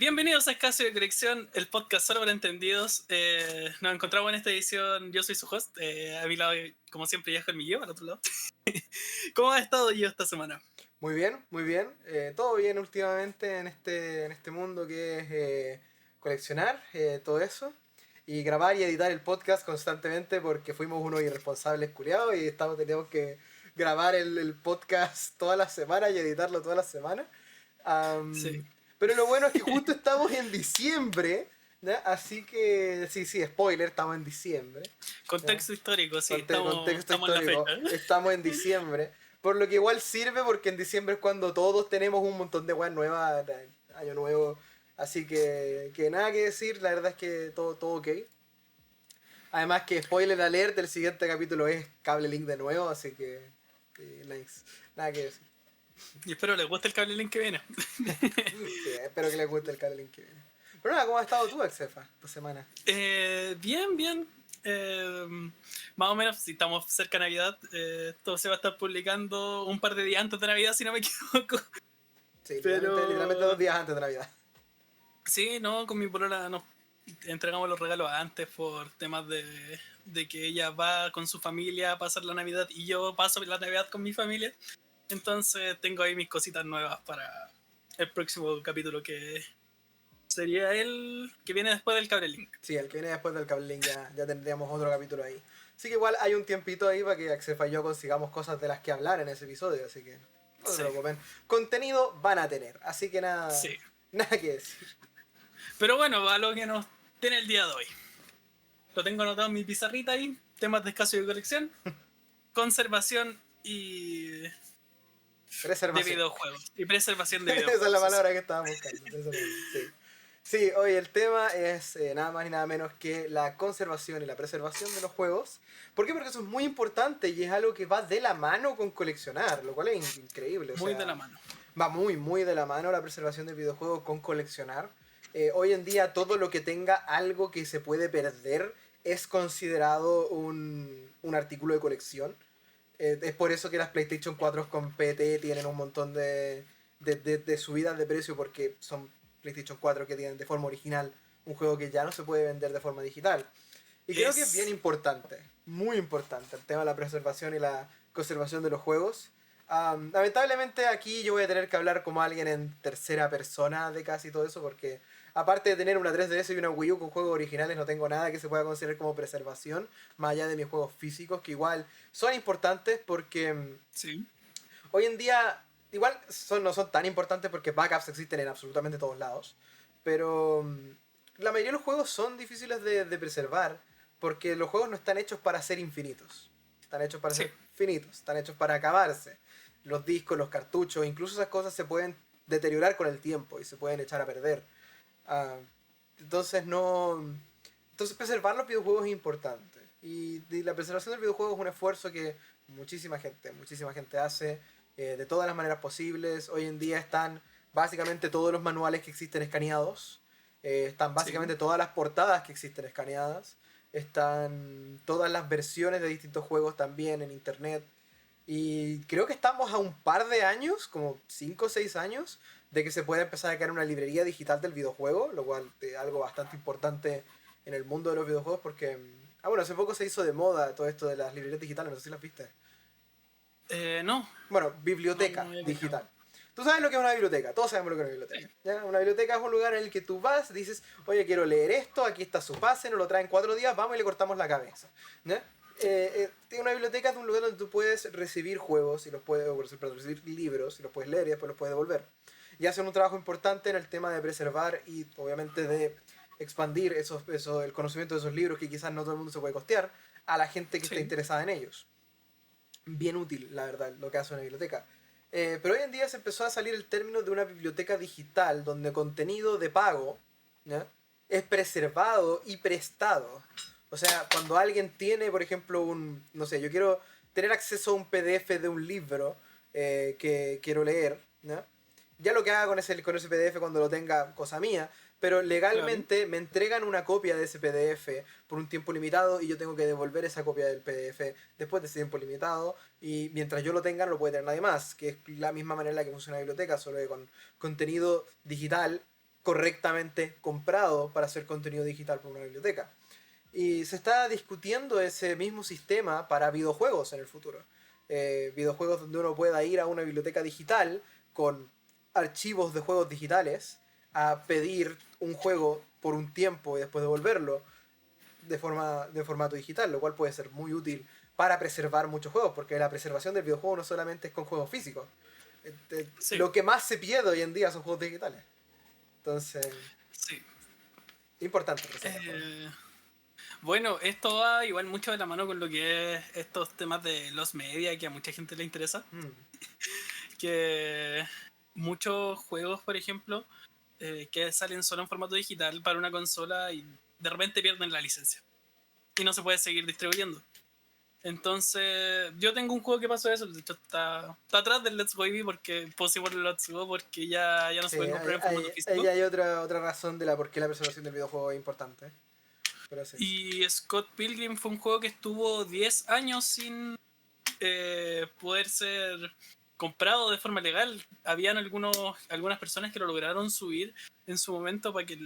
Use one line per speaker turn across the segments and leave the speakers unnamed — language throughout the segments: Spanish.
Bienvenidos a Escaso de Colección, el podcast solo para entendidos. Nos encontramos en esta edición, yo soy su host, a mi lado, como siempre, Yajo el Millo, al otro lado. ¿Cómo ha estado yo esta semana?
Muy bien, muy bien. Todo bien últimamente en este mundo que es coleccionar, todo eso. Y grabar y editar el podcast constantemente porque fuimos unos irresponsables culiados y tenemos que grabar el podcast todas las semanas y editarlo todas las semanas.
Sí.
Am, pero lo bueno es que justo estamos en diciembre, ¿ya? Así que, sí, spoiler, estamos en diciembre. ¿Ya?
Contexto histórico, sí, estamos,
Contexto
estamos en la fecha.
histórico, estamos en diciembre, por lo que igual sirve porque en diciembre es cuando todos tenemos un montón de weas nuevas, año nuevo, así que nada que decir, la verdad es que todo ok. Además que spoiler alert, el siguiente capítulo es Cable Link de nuevo, así que nice, nada que decir.
Y espero les guste el cable link que viene.
Sí, espero que les guste el Cable Link que viene. Pero nada, ¿cómo has estado tú, Exefa, esta semana?
Bien, bien. Eh, Más o menos, si estamos cerca de Navidad, esto se va a estar publicando un par de días antes de Navidad, si no me equivoco.
Sí, literalmente
Pero
2 días antes de Navidad.
sí, no, con mi polola nos entregamos los regalos antes por temas de que ella va con su familia a pasar la Navidad y yo paso la Navidad con mi familia. Entonces tengo ahí mis cositas nuevas para el próximo capítulo que sería el que viene después del Cable Link.
Sí, el que viene después del Cable Link ya tendríamos otro capítulo ahí. Así que igual hay un tiempito ahí para que Axefa y yo consigamos cosas de las que hablar en ese episodio, así que no se
Sí,
preocupen. Contenido van a tener, así que
sí.
nada que decir.
Pero bueno, a lo que nos tiene el día de hoy. Lo tengo anotado en mi pizarrita ahí. Temas de escaso de colección, conservación y de
Preservación.
videojuegos. Y preservación de
Esa es la
videojuegos.
palabra que estábamos buscando. Preservación, sí. Sí, hoy el tema es nada más y nada menos que la conservación y la preservación de los juegos. ¿Por qué? Porque eso es muy importante y es algo que va de la mano con coleccionar, lo cual es increíble. O
Muy de la
sea,
mano.
va muy de la mano la preservación del videojuego con coleccionar. Hoy en día todo lo que tenga algo que se puede perder es considerado un artículo de colección. Es por eso que las PlayStation 4 con PT tienen un montón de subidas de precio porque son PlayStation 4 que tienen de forma original un juego que ya no se puede vender de forma digital. Y creo que es bien
Es.
importante, muy importante el tema de la preservación y la conservación de los juegos. Lamentablemente aquí yo voy a tener que hablar como alguien en tercera persona de casi todo eso porque aparte de tener una 3DS y una Wii U con juegos originales no tengo nada que se pueda considerar como preservación más allá de mis juegos físicos que igual son importantes porque
Sí.
hoy en día igual no son tan importantes porque backups existen en absolutamente todos lados pero la mayoría de los juegos son difíciles de preservar porque los juegos no están hechos para ser infinitos, están hechos para
Sí.
ser finitos, están hechos para acabarse. Los discos, los cartuchos, incluso esas cosas se pueden deteriorar con el tiempo y se pueden echar a perder. Ah, entonces no. Entonces preservar los videojuegos es importante. Y la preservación del videojuego es un esfuerzo que muchísima gente hace de todas las maneras posibles. Hoy en día están básicamente todos los manuales que existen escaneados. Están
Sí.
básicamente todas las portadas que existen escaneadas. Están todas las versiones de distintos juegos también en internet. Y creo que estamos a un par de años, como 5 o 6 años, de que se pueda empezar a crear una librería digital del videojuego, lo cual es algo bastante importante en el mundo de los videojuegos porque... bueno, hace poco se hizo de moda todo esto de las librerías digitales, no sé si las viste.
No,
Bueno,
no
biblioteca
había cachado.
digital. Tú sabes lo que es una biblioteca, todos sabemos lo que es una
Sí.
biblioteca. ¿Ya? Una biblioteca es un lugar en el que tú vas, dices, oye, quiero leer esto, aquí está su pase, nos lo traen 4 días, vamos y le cortamos la cabeza. ¿Ya? Una biblioteca es un lugar donde tú puedes recibir juegos, y los puedes, recibir libros, y los puedes leer y después los puedes devolver. Y hacen un trabajo importante en el tema de preservar y obviamente de expandir el conocimiento de esos libros que quizás no todo el mundo se puede costear a la gente que está
Sí.
interesada en ellos. Bien útil, la verdad, lo que hace una biblioteca. Pero hoy en día se empezó a salir el término de una biblioteca digital donde contenido de pago, ¿ya?, es preservado y prestado. O sea, cuando alguien tiene, por ejemplo, no sé, yo quiero tener acceso a un PDF de un libro que quiero leer, ¿ya? Ya lo que haga con ese PDF cuando lo tenga, cosa mía, pero
Claro.
legalmente me entregan una copia de ese PDF por un tiempo limitado y yo tengo que devolver esa copia del PDF después de ese tiempo limitado y mientras yo lo tenga no lo puede tener nadie más, que es la misma manera en la que funciona la biblioteca, solo que con contenido digital correctamente comprado para hacer contenido digital por una biblioteca. Y se está discutiendo ese mismo sistema para videojuegos en el futuro. Videojuegos donde uno pueda ir a una biblioteca digital con archivos de juegos digitales a pedir un juego por un tiempo y después devolverlo de formato digital, lo cual puede ser muy útil para preservar muchos juegos, porque la preservación del videojuego no solamente es con juegos físicos.
Sí,
Lo que más se pierde hoy en día son juegos digitales. Entonces,
sí.
importante preservar juegos.
Eh, bueno, esto va igual mucho de la mano con lo que es estos temas de los media que a mucha gente le interesa.
Mm,
Que muchos juegos, por ejemplo, que salen solo en formato digital para una consola y de repente pierden la licencia. Y no se puede seguir distribuyendo. Entonces, yo tengo un juego que pasó eso. De hecho, está atrás del Let's Go Eevee porque Possible Let's Go porque ya no se
sí,
pueden comprar en formato
ahí
físico.
hay otra razón de por qué la preservación del videojuego es importante. Pero sí.
Y Scott Pilgrim fue un juego que estuvo 10 años sin poder ser comprado de forma legal. Habían algunas personas que lo lograron subir en su momento para que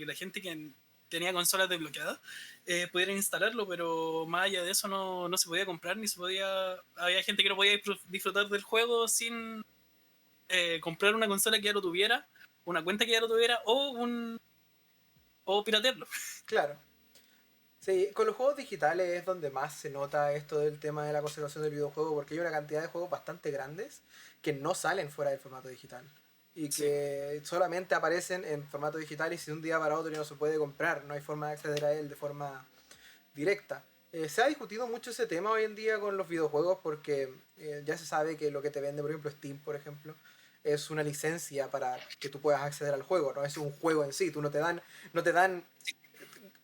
la gente que tenía consolas desbloqueadas pudiera instalarlo, pero más allá de eso no se podía comprar ni se podía. Había gente que no podía disfrutar del juego sin comprar una consola que ya lo tuviera, una cuenta que ya lo tuviera o piratearlo.
Claro. Sí, con los juegos digitales es donde más se nota esto del tema de la conservación del videojuego, porque hay una cantidad de juegos bastante grandes que no salen fuera del formato digital y
Sí,
que solamente aparecen en formato digital y si de un día para otro ya no se puede comprar, no hay forma de acceder a él de forma directa. Se ha discutido mucho ese tema hoy en día con los videojuegos porque ya se sabe que lo que te vende, por ejemplo, Steam, por ejemplo, es una licencia para que tú puedas acceder al juego, no es un juego en sí, tú no te dan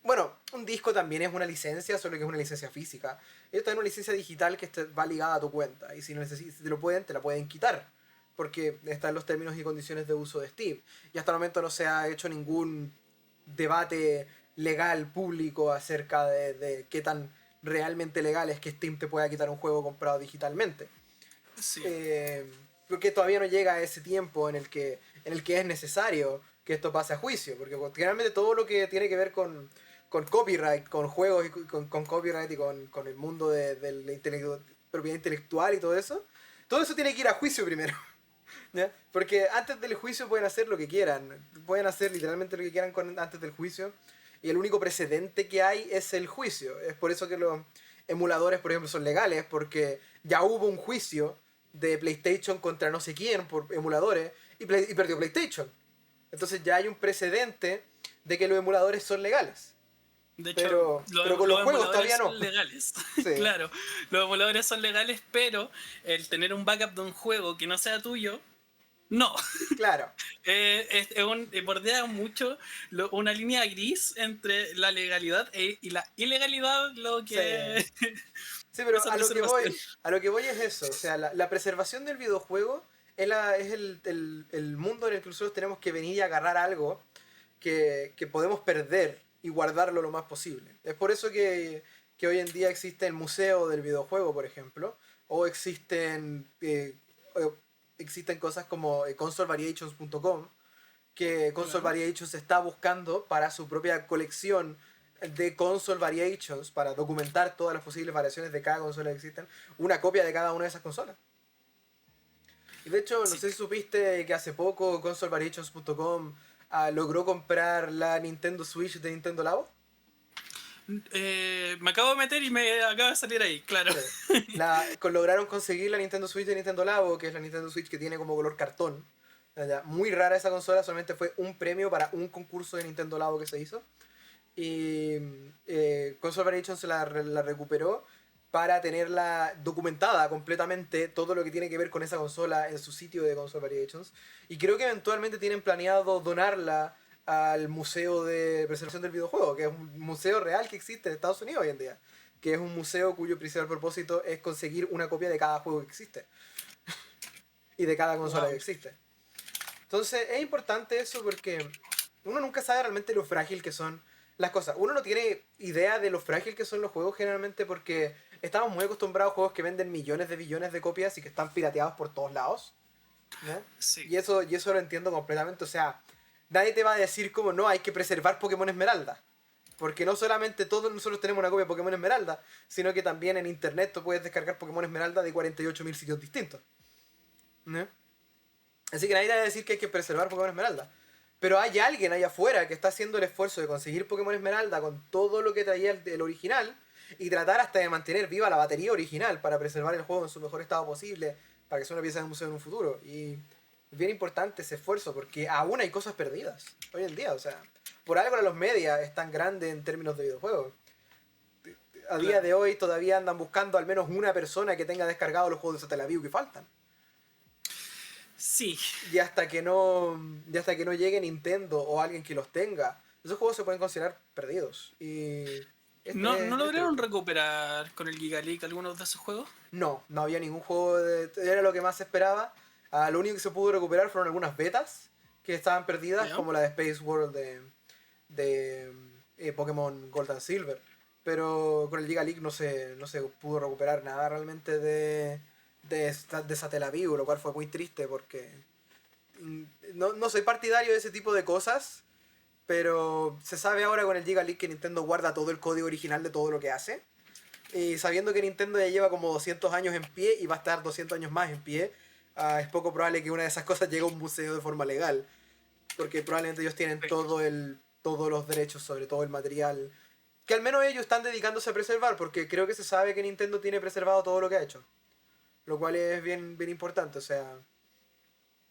bueno, un disco también es una licencia, solo que es una licencia física. Esto es una licencia digital que va ligada a tu cuenta. Y si, si te la pueden quitar. Porque están los términos y condiciones de uso de Steam. Y hasta el momento no se ha hecho ningún debate legal público acerca de qué tan realmente legal es que Steam te pueda quitar un juego comprado digitalmente.
sí.
Eh, Porque todavía no llega a ese tiempo en el que es necesario que esto pase a juicio. Porque generalmente todo lo que tiene que ver con copyright, con juegos y con copyright y con el mundo de la propiedad intelectual y todo eso tiene que ir a juicio primero. ¿Ya? Porque antes del juicio pueden hacer lo que quieran, pueden hacer literalmente lo que quieran antes del juicio, y el único precedente que hay es el juicio. Es por eso que los emuladores, por ejemplo, son legales, porque ya hubo un juicio de PlayStation contra no sé quién por emuladores y perdió PlayStation. Entonces ya hay un precedente de que los emuladores son legales.
De hecho,
Pero con los
los
juegos
emuladores
todavía no.
son legales.
Sí,
Claro, los emuladores son legales, pero el tener un backup de un juego que no sea tuyo, no.
claro.
Bordea mucho una línea gris entre la legalidad y la ilegalidad, lo
Sí.
que
Sí, pero
esa
a lo que voy,
preservación.
a lo que voy es eso. O sea, la preservación del videojuego es el mundo en el que nosotros tenemos que venir y agarrar algo que podemos perder y guardarlo lo más posible. Es por eso que hoy en día existe el museo del videojuego, por ejemplo, o existen cosas como consolevariations.com, que Console
Claro.
Variations está buscando para su propia colección de Console Variations, para documentar todas las posibles variaciones de cada consola que existen, una copia de cada una de esas consolas. Y de hecho, no
Sí.
sé si supiste que hace poco consolevariations.com logró comprar la Nintendo Switch de Nintendo Labo.
Me acabo de meter y me acaba de salir ahí, claro.
Sí. Lograron conseguir la Nintendo Switch de Nintendo Labo, que es la Nintendo Switch que tiene como color cartón. Ya, muy rara esa consola, solamente fue un premio para un concurso de Nintendo Labo que se hizo. Y Console Variations la recuperó para tenerla documentada completamente, todo lo que tiene que ver con esa consola en su sitio de Console Variations. Y creo que eventualmente tienen planeado donarla al Museo de Preservación del Videojuego, que es un museo real que existe en Estados Unidos hoy en día. Que es un museo cuyo principal propósito es conseguir una copia de cada juego que existe y de cada consola que
Wow.
existe. Entonces es importante eso porque uno nunca sabe realmente lo frágil que son las cosas. Uno no tiene idea de lo frágil que son los juegos generalmente porque estamos muy acostumbrados a juegos que venden millones de billones de copias y que están pirateados por todos lados. ¿Ya?
Sí.
Y eso lo entiendo completamente. O sea, nadie te va a decir como no, hay que preservar Pokémon Esmeralda. Porque no solamente todos nosotros tenemos una copia de Pokémon Esmeralda, sino que también en internet tú puedes descargar Pokémon Esmeralda de 48.000 sitios distintos. ¿No? Así que nadie te va a decir que hay que preservar Pokémon Esmeralda. Pero hay alguien allá afuera que está haciendo el esfuerzo de conseguir Pokémon Esmeralda con todo lo que traía el original y tratar hasta de mantener viva la batería original para preservar el juego en su mejor estado posible, para que sea una pieza de museo en un futuro. Y es bien importante ese esfuerzo porque aún hay cosas perdidas hoy en día. O sea, por algo los medios es tan grande en términos de videojuegos. A día de hoy todavía andan buscando al menos una persona que tenga descargado los juegos de Satellaview que faltan.
Sí.
Y hasta que no llegue Nintendo o alguien que los tenga, esos juegos se pueden considerar perdidos. Y
¿No lograron recuperar con el Giga League algunos de esos juegos?
No había ningún juego era lo que más se esperaba. Lo único que se pudo recuperar fueron algunas betas que estaban perdidas,
¿Ya?
como la de Space World de Pokémon Gold and Silver. Pero con el Giga League no se pudo recuperar nada realmente de Satellaview, lo cual fue muy triste porque no soy partidario de ese tipo de cosas, pero se sabe ahora con el Giga League que Nintendo guarda todo el código original de todo lo que hace. Y sabiendo que Nintendo ya lleva como 200 años en pie y va a estar 200 años más en pie, es poco probable que una de esas cosas llegue a un museo de forma legal. Porque probablemente ellos tienen todos los derechos sobre todo el material. Que al menos ellos están dedicándose a preservar, porque creo que se sabe que Nintendo tiene preservado todo lo que ha hecho. Lo cual es bien importante, o sea...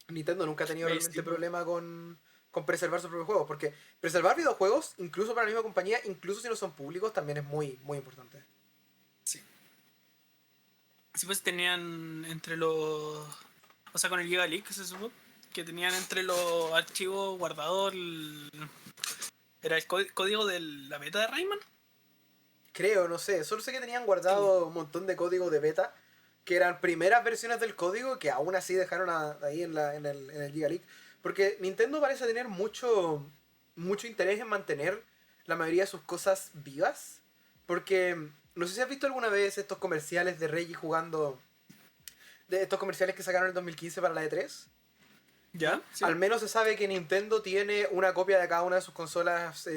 Nintendo nunca ha tenido realmente problema con preservar sus propios juegos, porque preservar videojuegos, incluso para la misma compañía, incluso si no son públicos, también es muy importante.
Sí. Sí, pues tenían entre los... O sea, con el Giga League, se supo, que tenían entre los archivos guardados ¿Era el código de la beta de Rayman?
Creo, no sé. Solo sé que tenían guardado un montón de código de beta, que eran primeras versiones del código que aún así dejaron ahí en el Giga League. Porque Nintendo parece tener mucho interés en mantener la mayoría de sus cosas vivas. Porque no sé si has visto alguna vez estos comerciales de Reggie jugando... De estos comerciales que sacaron en el 2015 para la E3.
¿Ya? Sí.
Al menos se sabe que Nintendo tiene una copia de cada una de sus consolas,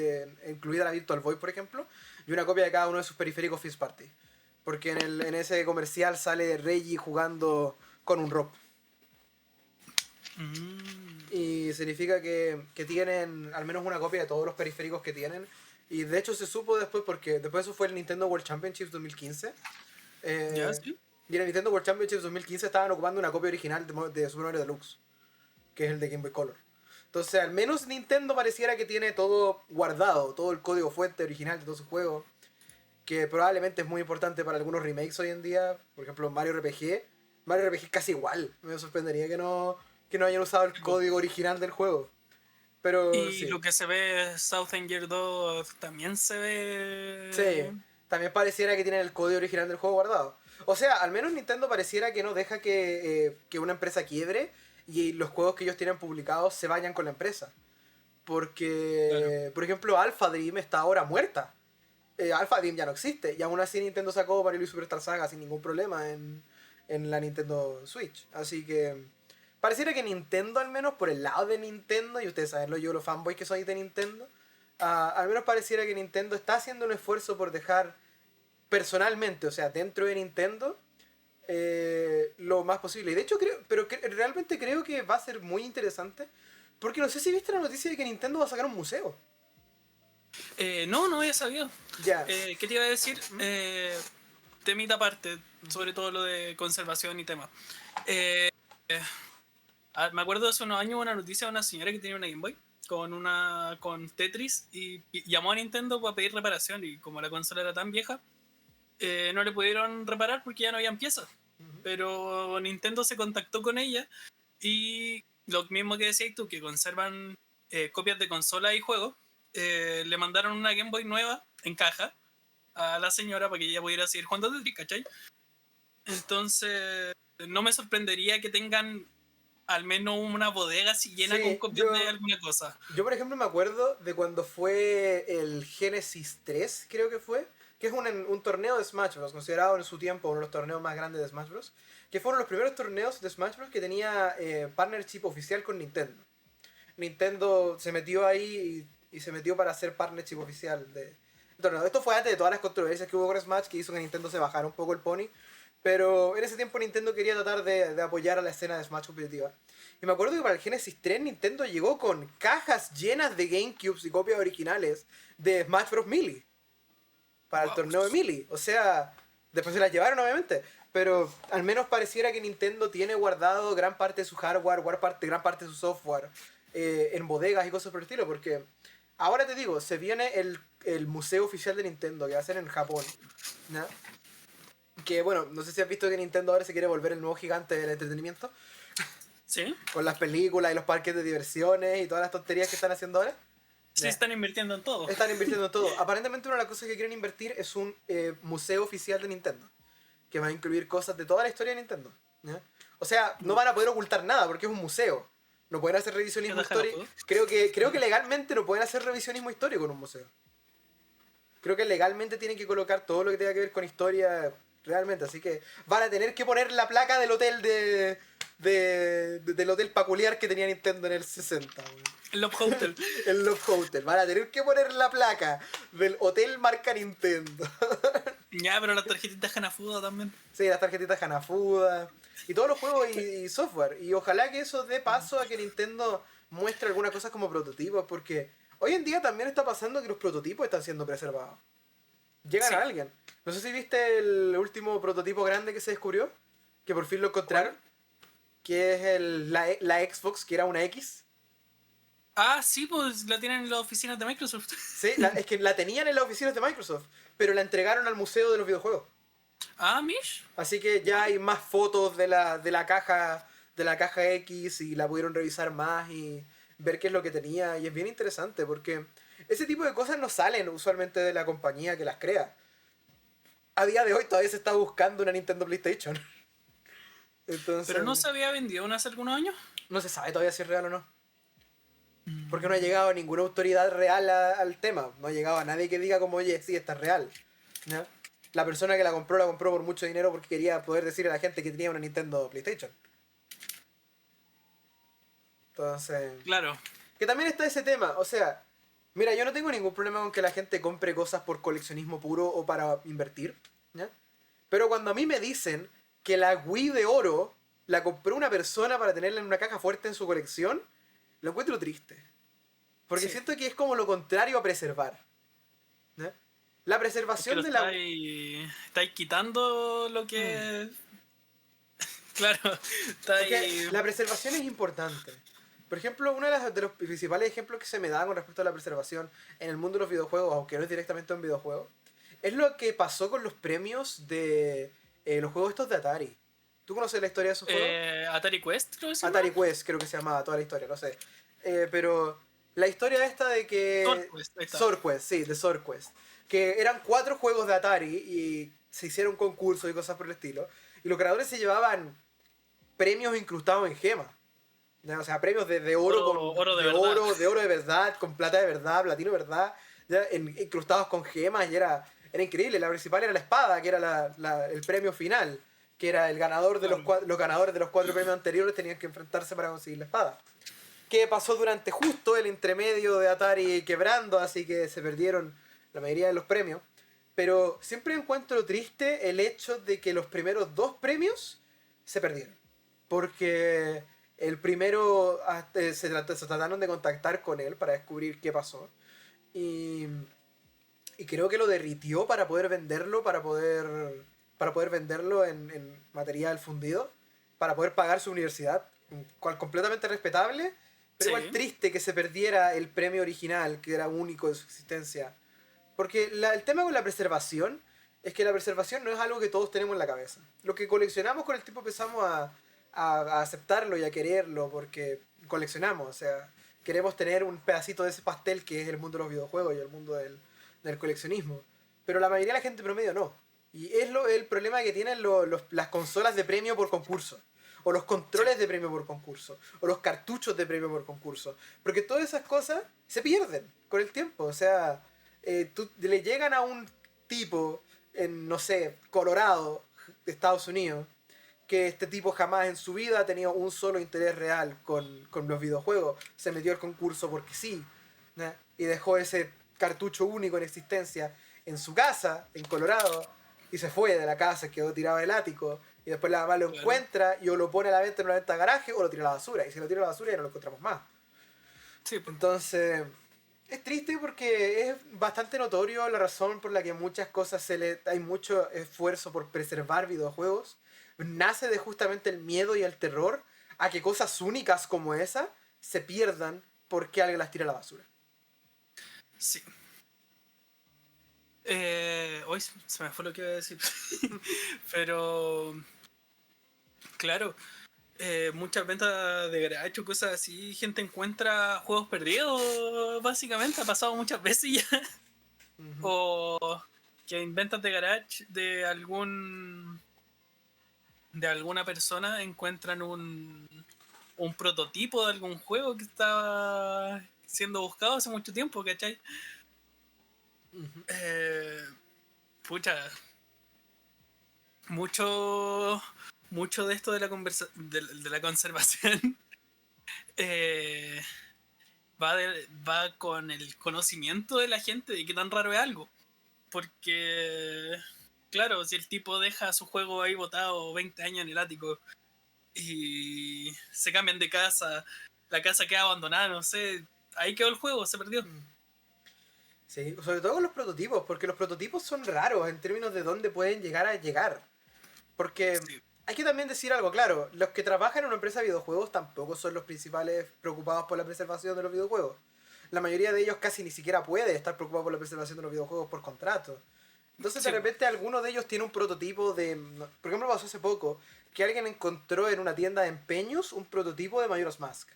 incluida la Virtual Boy, por ejemplo, y una copia de cada uno de sus periféricos First Party. Porque en ese comercial sale Reggie jugando con un Rob. Y significa que tienen al menos una copia de todos los periféricos que tienen. Y de hecho se supo después, porque después eso fue el Nintendo World Championships 2015.
¿Ya? Sí.
Y en el Nintendo World Championships 2015 estaban ocupando una copia original de Super Mario Deluxe, que es el de Game Boy Color. Entonces, al menos Nintendo pareciera que tiene todo guardado, todo el código fuente original de todos sus juegos, que probablemente es muy importante para algunos remakes hoy en día. Por ejemplo, Mario RPG. Mario RPG es casi igual. Me sorprendería que no hayan usado el código original del juego. Pero
Y
sí.
lo que se ve Southern Gear 2 también se ve...
Sí, también pareciera que tienen el código original del juego guardado. O sea, al menos Nintendo pareciera que no deja que una empresa quiebre y los juegos que ellos tienen publicados se vayan con la empresa. Porque,
Claro.
por ejemplo, Alpha Dream está ahora muerta. Alpha Dream ya no existe. Y aún así Nintendo sacó Mario y Superstar Saga sin ningún problema en la Nintendo Switch. Así que pareciera que Nintendo, al menos por el lado de Nintendo, y ustedes saben yo los fanboys que soy de Nintendo, al menos pareciera que Nintendo está haciendo un esfuerzo por dejar personalmente, o sea, dentro de Nintendo, lo más posible. Y de hecho realmente creo que va a ser muy interesante, porque no sé si viste la noticia de que Nintendo va a sacar un museo.
No había sabido.
Ya.
¿Qué te iba a decir? Temita aparte, sobre todo lo de conservación y temas. Me acuerdo de hace unos años una noticia de una señora que tenía una Game Boy con Tetris y llamó a Nintendo para pedir reparación, y como la consola era tan vieja, no le pudieron reparar porque ya no habían piezas. Pero Nintendo se contactó con ella y lo mismo que decías tú, que conservan copias de consola y juegos, le mandaron una Game Boy nueva en caja a la señora para que ella pudiera seguir jugando Tetris, ¿cachai? Entonces, no me sorprendería que tengan al menos una bodega así llena con copias de alguna cosa.
Yo, por ejemplo, me acuerdo de cuando fue el Genesis 3, creo que fue, que es un torneo de Smash Bros. Considerado en su tiempo uno de los torneos más grandes de Smash Bros. Que fueron los primeros torneos de Smash Bros. Que tenía partnership oficial con Nintendo. Nintendo se metió ahí y se metió para hacer partnership oficial de el torneo. Esto fue antes de todas las controversias que hubo con Smash, que hizo que Nintendo se bajara un poco el pony. Pero en ese tiempo Nintendo quería tratar de apoyar a la escena de Smash competitiva. Y me acuerdo que para el Genesis 3 Nintendo llegó con cajas llenas de GameCubes y copias originales de Smash Bros. Melee. Para el torneo de Melee. O sea, después se las llevaron obviamente. Pero al menos pareciera que Nintendo tiene guardado gran parte de su hardware, gran parte de su software en bodegas y cosas por el estilo. Porque ahora te digo, se viene el museo oficial de Nintendo que va a ser en Japón. ¿No? Que bueno, no sé si has visto que Nintendo ahora se quiere volver el nuevo gigante del entretenimiento.
¿Sí?
Con las películas y los parques de diversiones y todas las tonterías que están haciendo ahora.
Sí, están invirtiendo en todo.
Están invirtiendo en todo. Aparentemente una de las cosas que quieren invertir es un museo oficial de Nintendo. Que va a incluir cosas de toda la historia de Nintendo. ¿Ya? O sea, no van a poder ocultar nada porque es un museo. No pueden hacer revisionismo histórico. Creo que legalmente no pueden hacer revisionismo histórico en un museo. Creo que legalmente tienen que colocar todo lo que tenga que ver con historia realmente. Así que van a tener que poner la placa del hotel del hotel peculiar que tenía Nintendo en el 60.
El Love Hotel.
El Love Hotel. Van a tener que poner la placa del hotel marca Nintendo.
Ya, pero las tarjetitas Hanafuda también.
Sí, las tarjetitas Hanafuda. Y todos los juegos y software. Y ojalá que eso dé paso a que Nintendo muestre algunas cosas como prototipos. Porque hoy en día también está pasando que los prototipos están siendo preservados. Llegan a alguien. No sé si viste el último prototipo grande que se descubrió. Que por fin lo encontraron. ¿Cuál? Que es la Xbox, que era una X.
Ah, sí, pues la tienen en las oficinas de Microsoft.
Sí, es que la tenían en las oficinas de Microsoft. Pero la entregaron al museo de los videojuegos.
Ah, Mish.
Así que ya hay más fotos de la caja X y la pudieron revisar más y ver qué es lo que tenía. Y es bien interesante porque ese tipo de cosas no salen usualmente de la compañía que las crea. A día de hoy todavía se está buscando una Nintendo PlayStation. Entonces,
¿pero no se había vendido una hace algunos años?
No se sabe todavía si es real o no. Porque no ha llegado ninguna autoridad real al tema. No ha llegado a nadie que diga como, oye, sí, esta es real. ¿No? La persona que la compró por mucho dinero porque quería poder decirle a la gente que tenía una Nintendo PlayStation. Entonces...
Claro.
Que también está ese tema. O sea, mira, yo no tengo ningún problema con que la gente compre cosas por coleccionismo puro o para invertir. ¿Ya? Pero cuando a mí me dicen que la Wii de oro la compró una persona para tenerla en una caja fuerte en su colección, lo encuentro triste. Porque siento que es como lo contrario a preservar. ¿No? La preservación de la...
Estáis quitando lo que... Claro,
la preservación es importante. Por ejemplo, uno de los principales ejemplos que se me da con respecto a la preservación en el mundo de los videojuegos, aunque no es directamente un videojuego, es lo que pasó con los premios de los juegos estos de Atari. ¿Tú conoces la historia de esos juegos?
Atari Quest, creo que se
llama. Atari Quest, creo que se llamaba toda la historia, no sé. Pero la historia esta de que... Sword Quest, sí, de Sword Quest. Que eran 4 juegos de Atari y se hicieron concursos y cosas por el estilo. Y los creadores se llevaban premios incrustados en gemas. O sea, premios de oro, de oro de verdad, con plata de verdad, platino de verdad, ya, incrustados con gemas y era increíble. La principal era la espada, que era el premio final, que era el ganador de los ganadores de los 4 premios anteriores tenían que enfrentarse para conseguir la espada. Que pasó durante justo el entremedio de Atari quebrando, así que se perdieron la mayoría de los premios. Pero siempre encuentro triste el hecho de que los primeros 2 premios se perdieron. Porque el primero se trataron de contactar con él para descubrir qué pasó. Y creo que lo derritió para poder venderlo, para poder venderlo en material fundido, para poder pagar su universidad. Cual completamente respetable, pero igual triste que se perdiera el premio original, que era único de su existencia. Porque el tema con la preservación es que la preservación no es algo que todos tenemos en la cabeza. Lo que coleccionamos con el tiempo empezamos a aceptarlo y a quererlo porque coleccionamos, o sea, queremos tener un pedacito de ese pastel que es el mundo de los videojuegos y el mundo del coleccionismo. Pero la mayoría de la gente promedio no. Y es el problema que tienen las consolas de premio por concurso. O los controles de premio por concurso. O los cartuchos de premio por concurso. Porque todas esas cosas se pierden con el tiempo. O sea, le llegan a un tipo en, no sé, Colorado, de Estados Unidos, que este tipo jamás en su vida ha tenido un solo interés real con los videojuegos. Se metió al concurso porque sí, ¿no? Y dejó ese cartucho único en existencia en su casa, en Colorado, y se fue de la casa, quedó tirado del ático, y después la mamá lo
Claro.
encuentra y o lo pone a la venta en una venta de garaje o lo tira a la basura, y si lo tira a la basura ya no lo encontramos más.
Sí, pues.
Entonces, es triste porque es bastante notorio la razón por la que muchas cosas hay mucho esfuerzo por preservar videojuegos. Nace de justamente el miedo y el terror a que cosas únicas como esa se pierdan porque alguien las tira a la basura.
Sí. Hoy se me fue lo que iba a decir. Pero, claro, muchas ventas de garage o cosas así, gente encuentra juegos perdidos, básicamente, ha pasado muchas veces ya.
Ujú.
O que en ventas de garage de alguna persona encuentran un prototipo de algún juego que estaba siendo buscado hace mucho tiempo, ¿cachai?
Ujú.
Eh, pucha, mucho, mucho de esto de de la conservación eh, va con el conocimiento de la gente de qué tan raro es algo. Porque, claro, si el tipo deja su juego ahí botado 20 años en el ático y se cambian de casa, la casa queda abandonada, no sé, ahí quedó el juego, se perdió.
Mm. Sí, sobre todo con los prototipos, porque los prototipos son raros en términos de dónde pueden llegar a llegar. Porque
Sí,
hay que también decir algo claro, los que trabajan en una empresa de videojuegos tampoco son los principales preocupados por la preservación de los videojuegos. La mayoría de ellos casi ni siquiera puede estar preocupado por la preservación de los videojuegos por contrato. Entonces de
sí, po.
repente alguno de ellos tiene un prototipo de... Por ejemplo pasó hace poco que alguien encontró en una tienda de empeños un prototipo de Majora's Mask.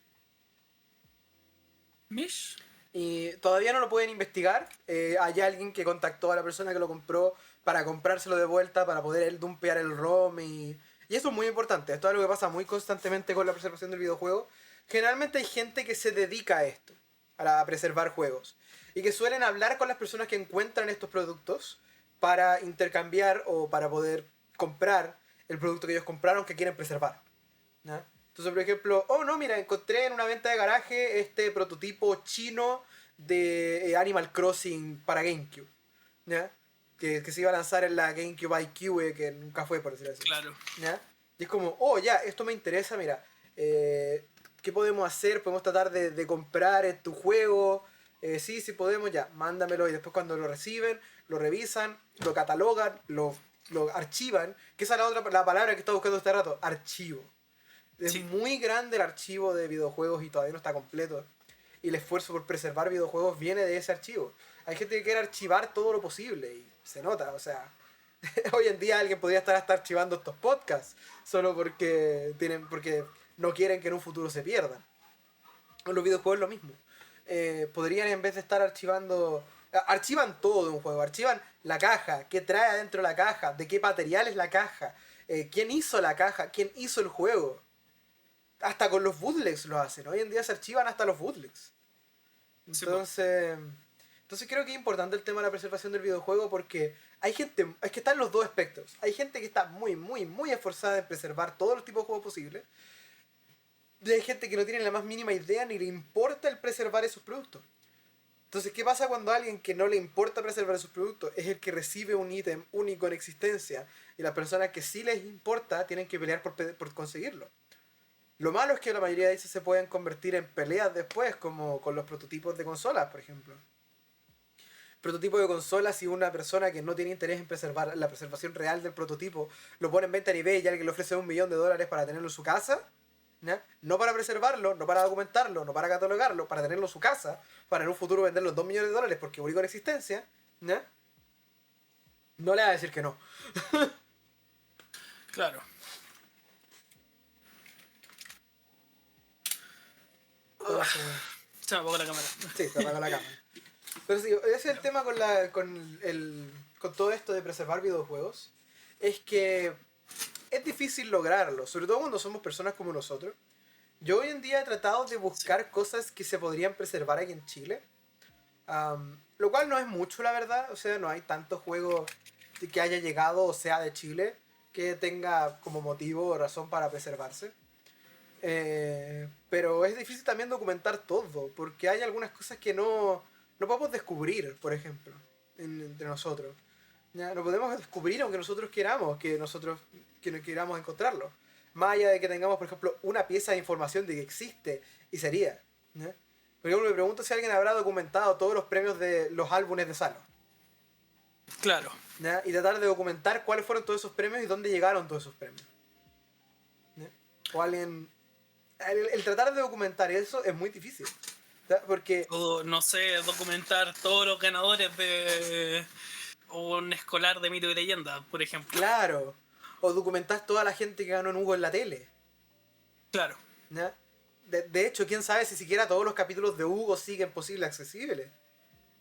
Mish,
Y todavía no lo pueden investigar. Hay alguien que contactó a la persona que lo compró para comprárselo de vuelta, para poder él dumpear el ROM. Y eso es muy importante. Esto es algo que pasa muy constantemente con la preservación del videojuego. Generalmente hay gente que se dedica a esto, a preservar juegos. Y que suelen hablar con las personas que encuentran estos productos para intercambiar o para poder comprar el producto que ellos compraron que quieren preservar. ¿Ya? Entonces, por ejemplo, oh no, mira, encontré en una venta de garaje este prototipo chino de Animal Crossing para GameCube. ¿Ya? Que se iba a lanzar en la GameCube IQ, que nunca fue, por decirlo así.
claro.
¿Ya? Y es como, oh, ya, esto me interesa, mira. ¿Qué podemos hacer? Podemos tratar de comprar tu juego. Sí, sí podemos, ya, mándamelo. Y después cuando lo reciben, lo revisan, lo catalogan, lo archivan. Que esa es la palabra que estaba buscando este rato, archivo. Es
Sí,
muy grande el archivo de videojuegos y todavía no está completo. Y el esfuerzo por preservar videojuegos viene de ese archivo. Hay gente que quiere archivar todo lo posible y se nota, o sea, hoy en día alguien podría estar hasta archivando estos podcasts solo porque no quieren que en un futuro se pierdan. Con los videojuegos es lo mismo. Podrían en vez de estar archivando... Archivan todo de un juego, archivan la caja, qué trae adentro la caja, de qué material es la caja, quién hizo la caja, quién hizo el juego. Hasta con los bootlegs lo hacen. Hoy en día se archivan hasta los bootlegs.
sí, po.
Entonces creo que es importante el tema de la preservación del videojuego porque hay gente, es que están los dos aspectos. Hay gente que está muy, muy, muy esforzada en preservar todos los tipos de juegos posibles. Y hay gente que no tiene la más mínima idea ni le importa el preservar esos productos. Entonces, ¿qué pasa cuando alguien que no le importa preservar sus productos es el que recibe un ítem único en existencia y las personas que sí les importa tienen que pelear por conseguirlo? Lo malo es que la mayoría de ellos se pueden convertir en peleas después, como con los prototipos de consolas, por ejemplo. Prototipo de consolas y una persona que no tiene interés en preservar la preservación real del prototipo lo pone en venta en eBay y alguien le ofrece $1.000.000 para tenerlo en su casa, ¿ya? No para preservarlo, no para documentarlo, no para catalogarlo, para tenerlo en su casa, para en un futuro venderlo en $2.000.000 porque único en existencia, ¿ya? No le va a decir que no.
Claro.
¿Cómo se...?
Se me apagó la cámara.
Sí, se apaga la cámara. Pero sí, ese es el tema con todo esto de preservar videojuegos. Es que es difícil lograrlo, sobre todo cuando somos personas como nosotros. Yo hoy en día he tratado de buscar cosas que se podrían preservar aquí en Chile. Lo cual no es mucho, la verdad. O sea, no hay tanto juego que haya llegado o sea de Chile. que tenga como motivo o razón para preservarse. Pero es difícil también documentar todo, porque hay algunas cosas que no podemos descubrir, por ejemplo, entre nosotros. ¿Ya? No podemos descubrir aunque nosotros queramos, que no queramos encontrarlo. Más allá de que tengamos, por ejemplo, una pieza de información de que existe y sería. ¿Ya? Por ejemplo, me pregunto si alguien habrá documentado todos los premios de los álbumes de Salo.
Claro.
¿Ya? Y tratar de documentar cuáles fueron todos esos premios y dónde llegaron todos esos premios. ¿Ya? O alguien... El tratar de documentar eso es muy difícil. ¿Ya? Porque...
O, no sé, documentar todos los ganadores de un escolar de mito y leyenda, por ejemplo.
Claro. O documentar toda la gente que ganó en Hugo en la tele.
Claro.
¿Ya? De hecho, quién sabe si siquiera todos los capítulos de Hugo siguen posibles accesibles.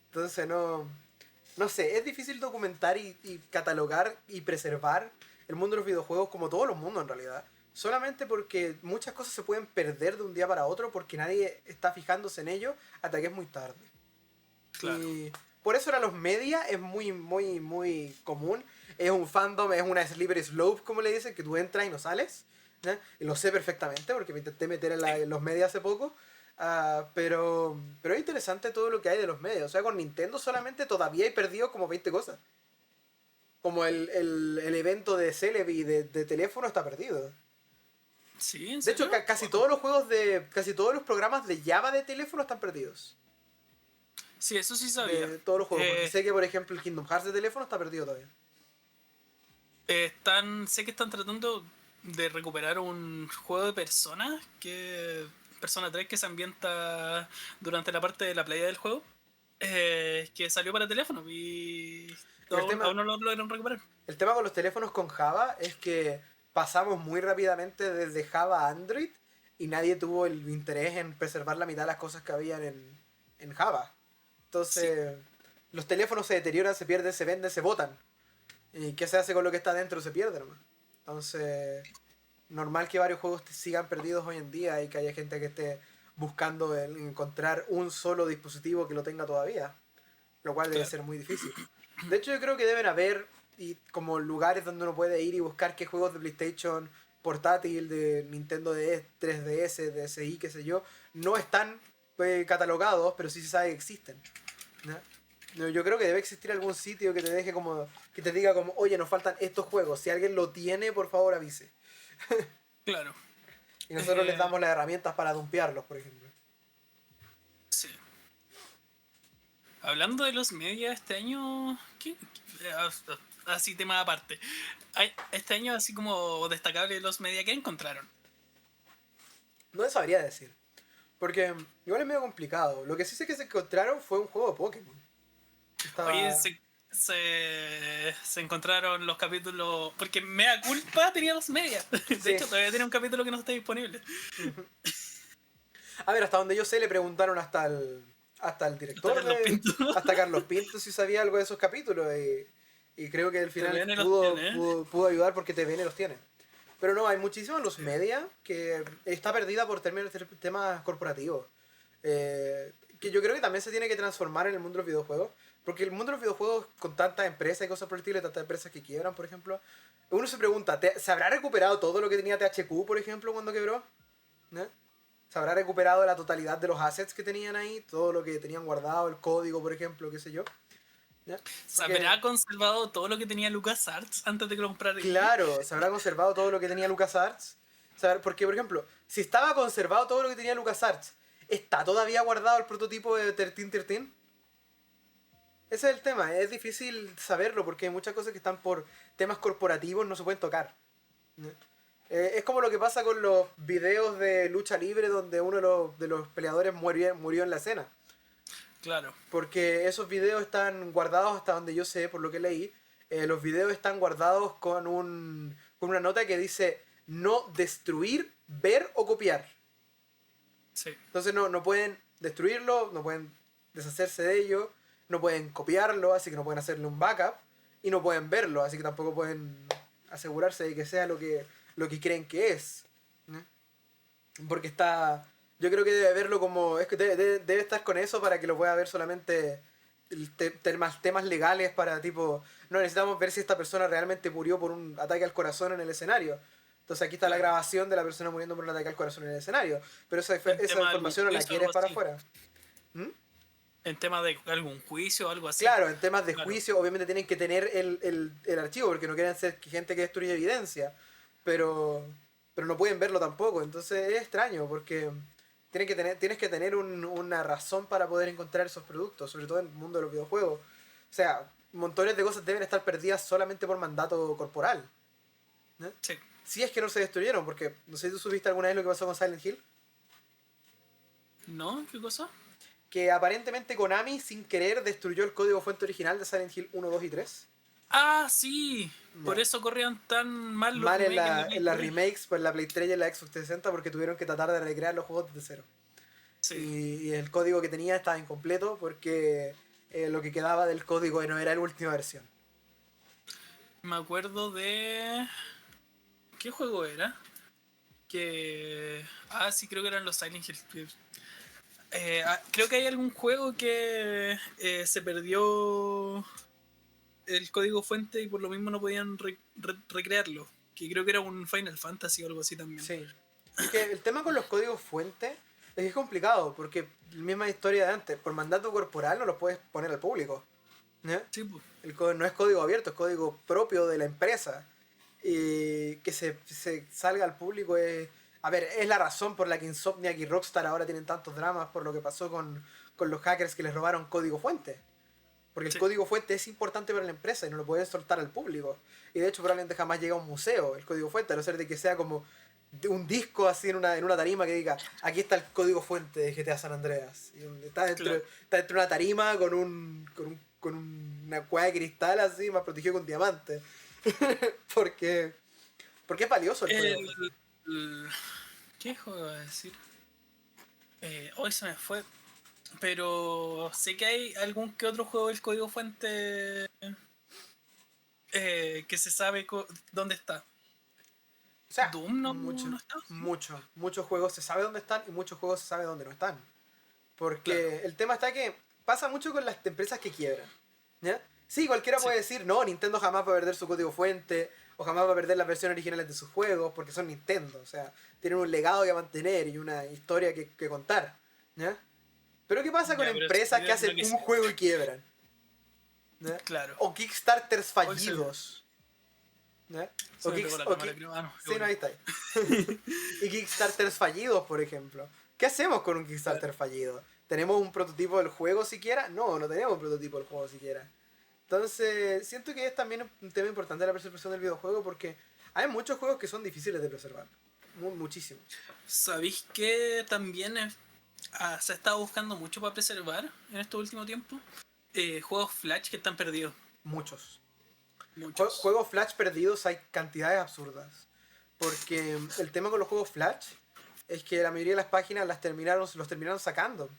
Entonces no sé, es difícil documentar y catalogar y preservar el mundo de los videojuegos como todos los mundos en realidad. Solamente porque muchas cosas se pueden perder de un día para otro porque nadie está fijándose en ello hasta que es muy tarde.
Claro.
Y por eso ahora los media es muy común. Es un fandom, es una slippery slope, como le dicen, que tú entras y no sales. ¿Ya? Y lo sé perfectamente porque me intenté meter en los media hace poco. Pero es interesante todo lo que hay de los medios. O sea, con Nintendo solamente todavía he perdido como 20 cosas. Como el evento de Celebi de teléfono está perdido.
Sí, ¿en
De hecho,
serio?
casi todos los juegos casi todos los programas de Java de teléfono están perdidos.
Sí, eso sí sabía.
De todos los juegos. Porque sé que, por ejemplo, el Kingdom Hearts de teléfono está perdido todavía.
Sé que están tratando de recuperar un juego de Persona 3 que se ambienta durante la parte de la playa del juego, que salió para teléfono y
El tema,
aún no lo lograron recuperar.
el tema con los teléfonos con Java es que pasamos muy rápidamente desde Java a Android y nadie tuvo el interés en preservar la mitad de las cosas que habían en Java.
Sí,
Entonces, los teléfonos se deterioran, se pierden, se venden, se botan. ¿Y qué se hace con lo que está dentro? Se pierde nomás. Entonces, normal que varios juegos sigan perdidos hoy en día y que haya gente que esté buscando encontrar un solo dispositivo que lo tenga todavía. Lo cual debe
claro.
ser muy difícil. De hecho, yo creo que deben haber como lugares donde uno puede ir y buscar qué juegos de PlayStation portátil, de Nintendo DS, 3DS, DSi, qué sé yo, no están catalogados, pero sí se sabe que existen. ¿Ya? No, yo creo que debe existir algún sitio que te deje como, que te diga como, oye, nos faltan estos juegos. Si alguien lo tiene, por favor avise.
Claro.
Y nosotros les
Eh,
damos las herramientas para dumpearlos, por ejemplo.
sí. Hablando de los media este año, así tema aparte. Este año así como destacable de los media que encontraron.
No les sabría decir. Porque igual es medio complicado. Lo que sí sé que se encontraron fue un juego de Pokémon.
Oye,
Estaba...
se encontraron los capítulos. Porque Mea Culpa tenía los media. De
Sí.
hecho, todavía tiene un capítulo que no está disponible.
A ver, hasta donde yo sé, le preguntaron hasta el
Hasta
director
Carlos
de...
Pinto.
Hasta Carlos Pinto si sabía algo de esos capítulos. Y creo que al final
TVN los tiene, ¿eh?
pudo ayudar porque TVN los tiene. Pero no, hay muchísimos los media que está perdida por temas corporativos. Que yo creo que también se tiene que transformar en el mundo de los videojuegos. Porque el mundo de los videojuegos, con tantas empresas y cosas por el estilo, y tantas empresas que quiebran, por ejemplo, uno se pregunta, ¿se habrá recuperado todo lo que tenía THQ, por ejemplo, cuando quebró? ¿No? ¿Se habrá recuperado la totalidad de los assets que tenían ahí? Todo lo que tenían guardado, el código, por ejemplo, qué sé yo. ¿Ya?
¿Se
Porque,
habrá conservado todo lo que tenía LucasArts antes de que lo comprara EA?
claro, ¿se habrá conservado todo lo que tenía LucasArts? Porque, por ejemplo, si estaba conservado todo lo que tenía LucasArts, ¿está todavía guardado el prototipo de 1313? Ese es el tema, es difícil saberlo porque hay muchas cosas que están por temas corporativos, no se pueden tocar. ¿No? Es como lo que pasa con los videos de lucha libre donde uno de los peleadores murió en la escena.
Claro.
Porque esos videos están guardados hasta donde yo sé, por lo que leí. Los videos están guardados con una nota que dice no destruir, ver o copiar.
Sí.
Entonces no pueden destruirlo, no pueden deshacerse de ello, no pueden copiarlo, así que no pueden hacerle un backup, y no pueden verlo, así que tampoco pueden asegurarse de que sea lo que creen que es. ¿No? Porque está... Yo creo que debe verlo como... Es que debe estar con eso para que lo pueda ver solamente temas legales para tipo, no necesitamos ver si esta persona realmente murió por un ataque al corazón en el escenario. Entonces aquí está la
Claro.
grabación de la persona muriendo por un ataque al corazón en el escenario. Pero
En
esa
tema de algún
información no la
juicio o algo
quieres para
así.
afuera. ¿Mm?
En tema de algún juicio o algo así.
Claro, en temas de
Claro.
juicio obviamente tienen que tener el archivo porque no quieren ser gente que destruye evidencia. Pero, pero no pueden verlo tampoco. Entonces es extraño porque tienes que tener una razón para poder encontrar esos productos, sobre todo en el mundo de los videojuegos. O sea, montones de cosas deben estar perdidas solamente por mandato corporal, ¿no?
Sí.
Si es que no se destruyeron, porque no sé si tú supiste alguna vez lo que pasó con Silent Hill,
¿No? ¿Qué cosa?
que aparentemente Konami sin querer destruyó el código fuente original de Silent Hill 1, 2 y 3.
Ah, sí. Por
Ya.
eso corrían tan mal los
Mal
remakes en la Play
en las
3.
remakes, pues la Play 3 y en la Xbox 360 porque tuvieron que tratar de recrear los juegos desde cero.
Sí.
Y el código que tenía estaba incompleto porque lo que quedaba del código no era la última versión.
Me acuerdo de... ¿Qué juego era? Que... Ah, sí, creo que eran los Silent Hill. Creo que hay algún juego que se perdió el código fuente y por lo mismo no podían recrearlo. Que creo que era un Final Fantasy o algo así también.
Sí. Es que el tema con los códigos fuente es que es complicado porque la misma historia de antes, por mandato corporal no los puedes poner al público, ¿no?
Sí, pues.
No es código abierto, es código propio de la empresa. Y que se salga al público es... A ver, es la razón por la que Insomniac y Rockstar ahora tienen tantos dramas por lo que pasó con los hackers que les robaron código fuente. Porque el
Sí.
código fuente es importante para la empresa y no lo puedes soltar al público. Y de hecho probablemente jamás llega a un museo el código fuente, a no ser de que sea como un disco así en una tarima que diga, aquí está el código fuente de GTA San Andreas. Y
Claro.
está dentro de una tarima con una cueva de cristal así, más protegido con diamantes. porque, porque es valioso el código fuente.
El- ¿Qué juego iba a decir? Hoy se me fue. Pero sé que hay algún que otro juego del código fuente que se sabe dónde está.
O sea,
Doom no está.
muchos juegos se sabe dónde están y muchos juegos se sabe dónde no están.
Claro.
Porque el tema está que pasa mucho con las empresas que quiebran. ¿Ya? Sí, cualquiera
Sí.
puede decir, no, Nintendo jamás va a perder su código fuente, o jamás va a perder las versiones originales de sus juegos, porque son Nintendo. O sea, tienen un legado que mantener y una historia que contar. ¿Ya? Pero ¿qué pasa con
Ya, pero
empresas
yo
que hacen
creo que
un
sí.
juego y quiebran? ¿Ya?
Claro.
O Kickstarters
Hoy se,
fallidos. ¿Ya?
se me pegó la cámara, creo. Ah, no, qué
Sí, no,
bueno.
ahí está. Y Kickstarters fallidos, por ejemplo. ¿Qué hacemos con un Kickstarter fallido? ¿Tenemos un prototipo del juego siquiera? No, no tenemos un prototipo del juego siquiera. Entonces, siento que es también un tema importante la preservación del videojuego porque hay muchos juegos que son difíciles de preservar. Muchísimos.
¿Sabéis que también se ha estado buscando mucho para preservar en estos últimos tiempos? Juegos Flash que están perdidos.
Muchos.
Muchos.
Juegos Flash perdidos hay cantidades absurdas. Porque el tema con los juegos Flash es que la mayoría de las páginas los terminaron sacando.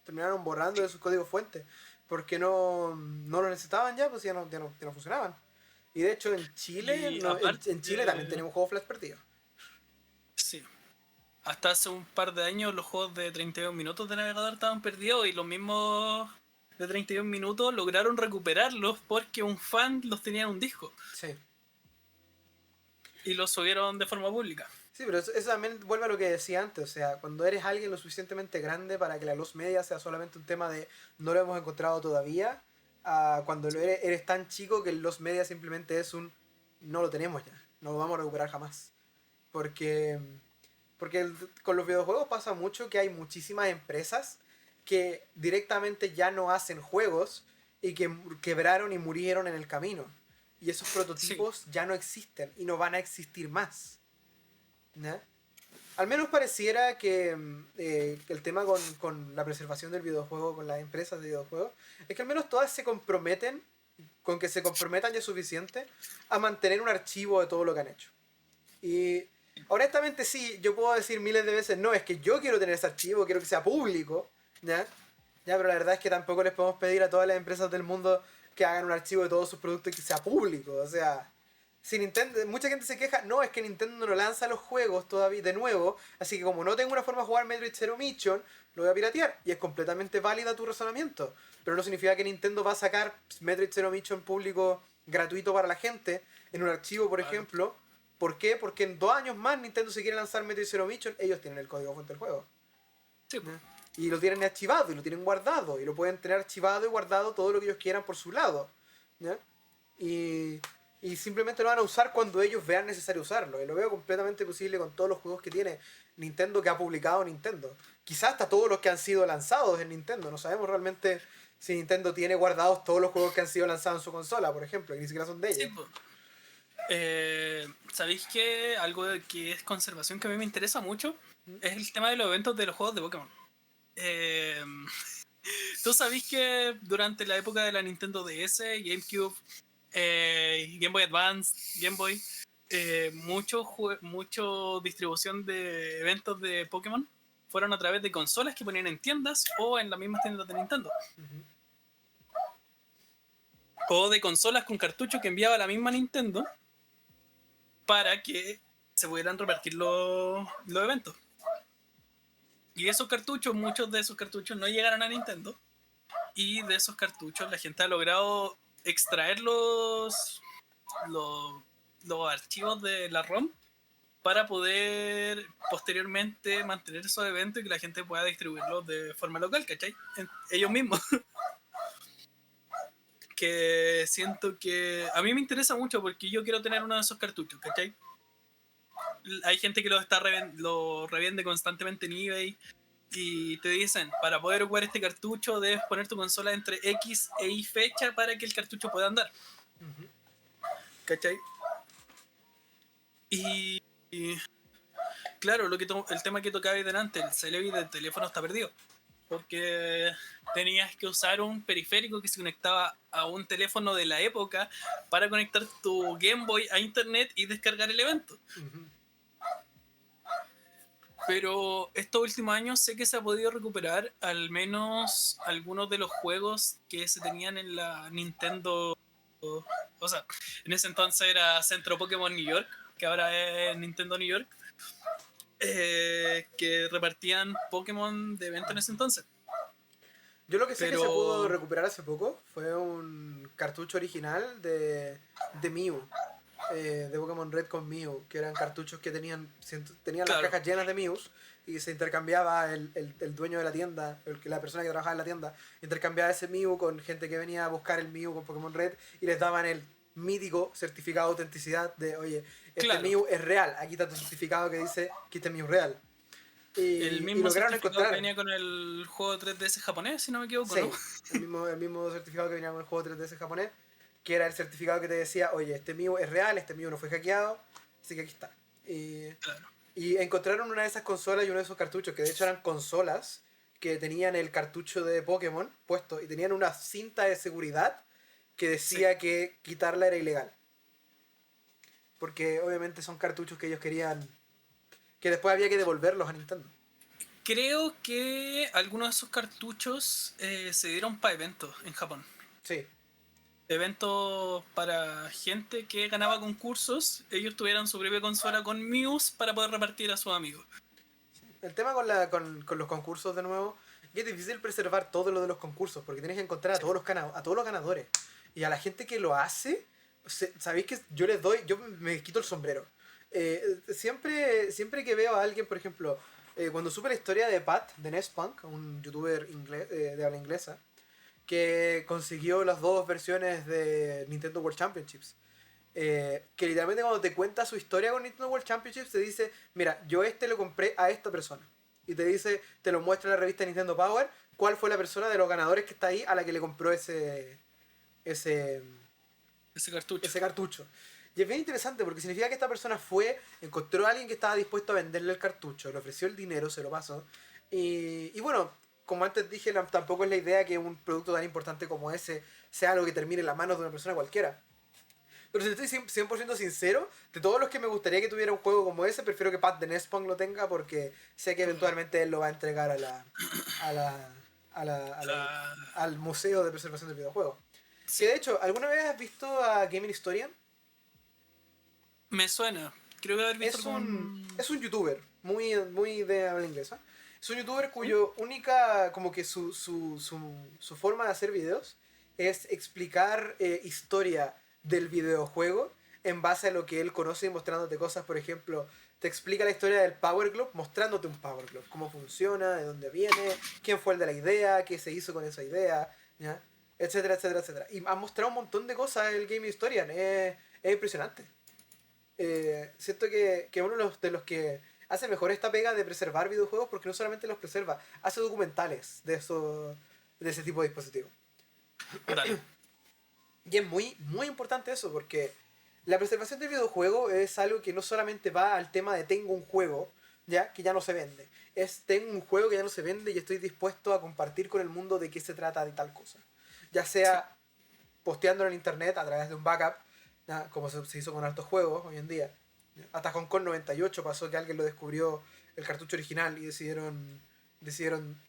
Terminaron borrando de sus códigos fuentes. Porque no lo necesitaban ya, pues ya no funcionaban. Y de hecho en Chile,
Y
en Chile también tenemos juegos Flash perdidos.
sí. Hasta hace un par de años los juegos de 32 minutos de navegador estaban perdidos y los mismos de 32 minutos lograron recuperarlos porque un fan los tenía en un disco
Sí.
y los subieron de forma pública.
Sí, pero eso también vuelve a lo que decía antes. O sea, cuando eres alguien lo suficientemente grande para que la luz media sea solamente un tema de no lo hemos encontrado todavía, a cuando eres tan chico que el los media simplemente es un no lo tenemos ya, no lo vamos a recuperar jamás. Porque, con los videojuegos pasa mucho que hay muchísimas empresas que directamente ya no hacen juegos y que quebraron y murieron en el camino. Y esos
Sí,
prototipos ya no existen y no van a existir más. ¿Ya? Al menos pareciera que el tema con la preservación del videojuego, con las empresas de videojuegos, es que al menos todas se comprometen, con que se comprometan ya suficiente a mantener un archivo de todo lo que han hecho. Y honestamente sí, yo puedo decir miles de veces, no, es que yo quiero tener ese archivo, quiero que sea público, ¿ya? Ya, pero la verdad es que tampoco les podemos pedir a todas las empresas del mundo que hagan un archivo de todos sus productos y que sea público, o sea, si Nintendo, mucha gente se queja, no, es que Nintendo no lanza los juegos todavía de nuevo, así que como no tengo una forma de jugar Metroid Zero Mission, lo voy a piratear. Y es completamente válida tu razonamiento. Pero no significa que Nintendo va a sacar Metroid Zero Mission público gratuito para la gente, en un archivo, por
Claro.
ejemplo. ¿Por qué? Porque en 2 años más Nintendo se quiere lanzar Metroid Zero Mission, ellos tienen el código fuente del juego.
Sí, pues.
Y lo tienen archivado y lo tienen guardado. Y lo pueden tener archivado y guardado todo lo que ellos quieran por su lado. ¿Ya? Y, y simplemente lo van a usar cuando ellos vean necesario usarlo. Y lo veo completamente posible con todos los juegos que tiene Nintendo, que ha publicado Nintendo. Quizás hasta todos los que han sido lanzados en Nintendo. No sabemos realmente si Nintendo tiene guardados todos los juegos que han sido lanzados en su consola, por ejemplo, que ni siquiera son de
Sí,
ellos.
pues. ¿Sabéis que algo que es conservación que a mí me interesa mucho es el tema de los eventos de los juegos de Pokémon? Eh, ¿Tú sabéis que durante la época de la Nintendo DS, GameCube, Game Boy Advance, Game Boy, mucho distribución de eventos de Pokémon fueron a través de consolas que ponían en tiendas o en las mismas tiendas de Nintendo?
Ujú.
O de consolas con cartuchos que enviaba la misma Nintendo para que se pudieran repartir los eventos. Y esos cartuchos, muchos de esos cartuchos no llegaron a Nintendo. Y de esos cartuchos la gente ha logrado extraer los, los archivos de la ROM para poder posteriormente mantener esos eventos y que la gente pueda distribuirlos de forma local, ¿cachai? Ellos mismos. Que siento que a mí me interesa mucho porque yo quiero tener uno de esos cartuchos, ¿cachai? Hay gente que lo revende constantemente en eBay y te dicen, para poder ocupar este cartucho debes poner tu consola entre X e Y fecha para que el cartucho pueda andar,
Ujú.
¿cachai? Y claro, el tema que tocaba ahí delante, el Celebi del teléfono está perdido. Porque tenías que usar un periférico que se conectaba a un teléfono de la época para conectar tu Game Boy a internet y descargar el evento.
Ujú.
Pero estos últimos años sé que se ha podido recuperar al menos algunos de los juegos que se tenían en la Nintendo. O sea, en ese entonces era Centro Pokémon New York, que ahora es Nintendo New York, que repartían Pokémon de evento en ese entonces.
Yo lo que sé que se pudo
Pero,
recuperar hace poco fue un cartucho original de Mew, de Pokémon Red con Mew, que eran cartuchos que tenían las
claro,
cajas llenas de Mews y se intercambiaba el dueño de la tienda, la persona que trabajaba en la tienda, intercambiaba ese Mew con gente que venía a buscar el Mew con Pokémon Red y les daban el mítico certificado de autenticidad de, oye, este
claro,
Mew es real, aquí está tu certificado que dice que este Mew es real.
el
Y
mismo
lograron
certificado que
encontrar.
venía con el juego 3DS japonés, si no me equivoco, ¿no?
Sí, el mismo certificado que venía con el juego 3DS japonés, que era el certificado que te decía, oye, este mío es real, este mío no fue hackeado, así que aquí está. Y,
Claro.
y encontraron una de esas consolas y uno de esos cartuchos, que de hecho eran consolas que tenían el cartucho de Pokémon puesto y tenían una cinta de seguridad que
Sí.
decía que quitarla era ilegal. Porque obviamente son cartuchos que ellos querían, que después había que devolverlos a Nintendo.
Creo que algunos de esos cartuchos se dieron para eventos en Japón.
Sí.
Eventos para gente que ganaba concursos. Ellos tuvieran su propia consola con Muse para poder repartir a sus amigos.
El tema con los concursos de nuevo, que es difícil preservar todo lo de los concursos, porque tienes que encontrar a
Sí,
todos los ganadores. Y a la gente que lo hace, sabéis que yo me quito el sombrero. Siempre que veo a alguien, por ejemplo, cuando supe la historia de Pat, de Nespunk, un youtuber de habla inglesa, que consiguió las dos versiones de Nintendo World Championships. Que literalmente cuando te cuenta su historia con Nintendo World Championships te dice, mira, yo lo compré a esta persona. Y te dice, te lo muestra en la revista Nintendo Power, cuál fue la persona de los ganadores que está ahí a la que le compró ese,
ese cartucho.
ese cartucho. Y es bien interesante porque significa que esta persona encontró a alguien que estaba dispuesto a venderle el cartucho, le ofreció el dinero, se lo pasó. Y bueno, como antes dije, tampoco es la idea que un producto tan importante como ese sea algo que termine en las manos de una persona cualquiera. Pero si estoy 100% sincero, de todos los que me gustaría que tuviera un juego como ese, prefiero que Pat de Nespong lo tenga porque sé que eventualmente él lo va a entregar a la, a la- a la-
La-
al Museo de Preservación del Videojuego. Que
Sí.
de hecho, ¿alguna vez has visto a Gaming Historian?
Me suena. Creo que haber visto algún.
Es un youtuber, muy de habla inglesa. Es un youtuber cuyo única, como que su forma de hacer videos es explicar historia del videojuego en base a lo que él conoce y mostrándote cosas. Por ejemplo, te explica la historia del Power Glove mostrándote un Power Glove, cómo funciona, de dónde viene, quién fue el de la idea, qué se hizo con esa idea, ¿ya? Etcétera, etcétera, etcétera. Y ha mostrado un montón de cosas el Game Historian, es impresionante. Siento que uno de los que hace mejor esta pega de preservar videojuegos porque no solamente los preserva, hace documentales de ese tipo de dispositivos.
Brutal.
Y es muy importante eso porque la preservación del videojuego es algo que no solamente va al tema de tengo un juego, ya, que ya no se vende. Es tengo un juego que ya no se vende y estoy dispuesto a compartir con el mundo de qué se trata de tal cosa. Ya
Sí.
sea posteándolo en internet a través de un backup, ¿ya? Como se hizo con hartos juegos hoy en día. Hasta Hong Kong 98 pasó que alguien lo descubrió el cartucho original y decidieron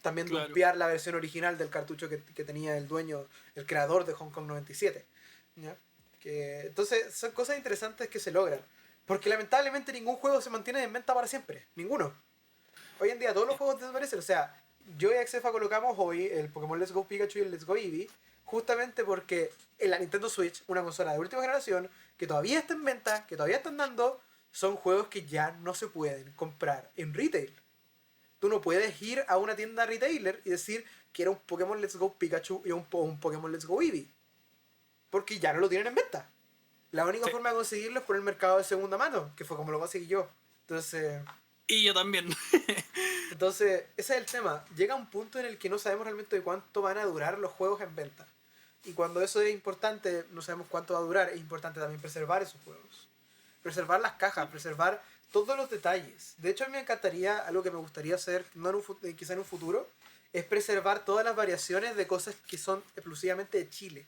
también
Claro.
dumpear la versión original del cartucho que tenía el dueño, el creador de Hong Kong 97. ¿Ya? Entonces son cosas interesantes que se logran. Porque lamentablemente ningún juego se mantiene en venta para siempre. Ninguno. Hoy en día todos los juegos desaparecen. O sea, yo y Axefa colocamos hoy el Pokémon Let's Go Pikachu y el Let's Go Eevee justamente porque en la Nintendo Switch, una consola de última generación, que todavía está en venta, que todavía están dando, son juegos que ya no se pueden comprar en retail. Tú no puedes ir a una tienda retailer y decir que era un Pokémon Let's Go Pikachu y un Pokémon Let's Go Eevee. Porque ya no lo tienen en venta. La única
Sí.
forma de conseguirlo es por el mercado de segunda mano, que fue como lo conseguí yo.
Y yo también.
Entonces, ese es el tema. Llega un punto en el que no sabemos realmente de cuánto van a durar los juegos en venta. Y cuando eso es importante, no sabemos cuánto va a durar, es importante también preservar esos juegos. Preservar las cajas, preservar todos los detalles. De hecho, a mí me encantaría, algo que me gustaría hacer, no en quizá en un futuro, es preservar todas las variaciones de cosas que son exclusivamente de Chile.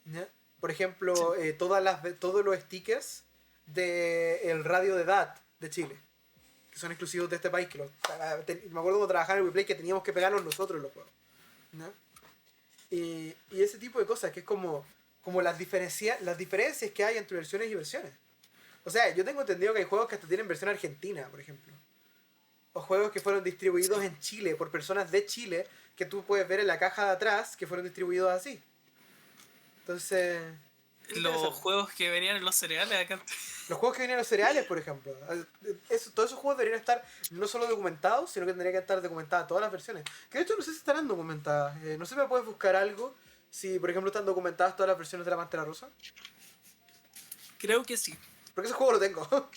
¿Ya? Por ejemplo,
Sí.
todos los stickers del radio de edad de Chile, que son exclusivos de este país. Me acuerdo cuando trabajaba en el WePlay que teníamos que pegarlos nosotros en los juegos. ¿No? Y ese tipo de cosas, que es como las diferencias que hay entre versiones y versiones. O sea, yo tengo entendido que hay juegos que hasta tienen versión argentina, por ejemplo. O juegos que fueron distribuidos
Sí.
en Chile por personas de Chile, que tú puedes ver en la caja de atrás, que fueron distribuidos así. Entonces, es
Los
interesante.
juegos que venían en los cereales acá.
Los juegos que vienen en los cereales, por ejemplo. Todos esos juegos deberían estar no solo documentados, sino que tendrían que estar documentadas todas las versiones. Que de hecho no sé si estarán documentadas. No sé si me puedes buscar algo. Si, por ejemplo, están documentadas todas las versiones de la Pantera Rosa.
Creo que sí.
Porque ese juego lo tengo.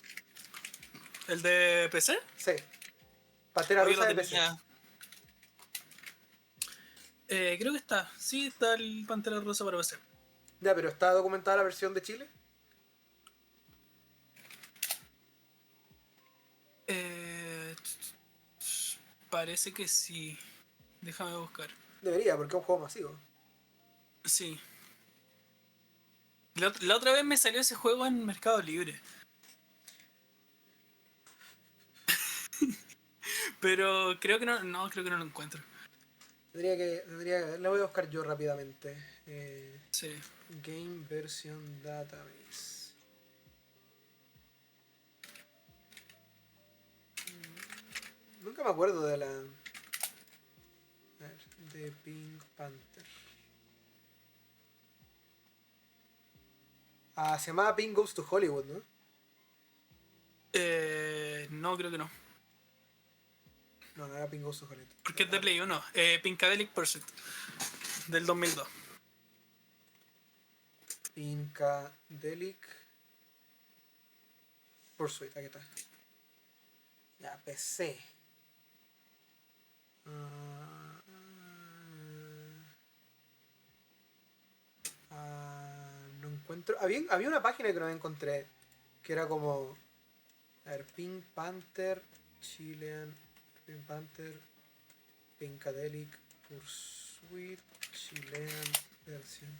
¿El de PC?
Sí. Pantera
Hoy lo
Rosa de PC.
tenía. Creo que está. Sí, está el Pantera Rosa para PC.
Ya, pero ¿está documentada la versión de Chile?
Eh, Parece que sí. Déjame buscar.
Debería, porque es un juego masivo.
Sí. La otra vez me salió ese juego en Mercado Libre. Pero creo que no. No, creo que no lo encuentro.
La voy a buscar yo rápidamente.
Sí.
Game Version Database. Nunca me acuerdo de la... A ver, de Pink Panther. Ah, se llamaba Pink Goes to Hollywood, ¿no?
No, creo que no.
No, no era Pink Goes to Hollywood.
Porque es de Play 1. Pinkadelic Pursuit. Del 2002.
Pinkadelic Pursuit, aquí está. Ya, PC. No encuentro. Había una página que no encontré. Que era como. A ver, Pink Panther, Chilean. Pink Panther, Pinkadelic Pursuit, Chilean version.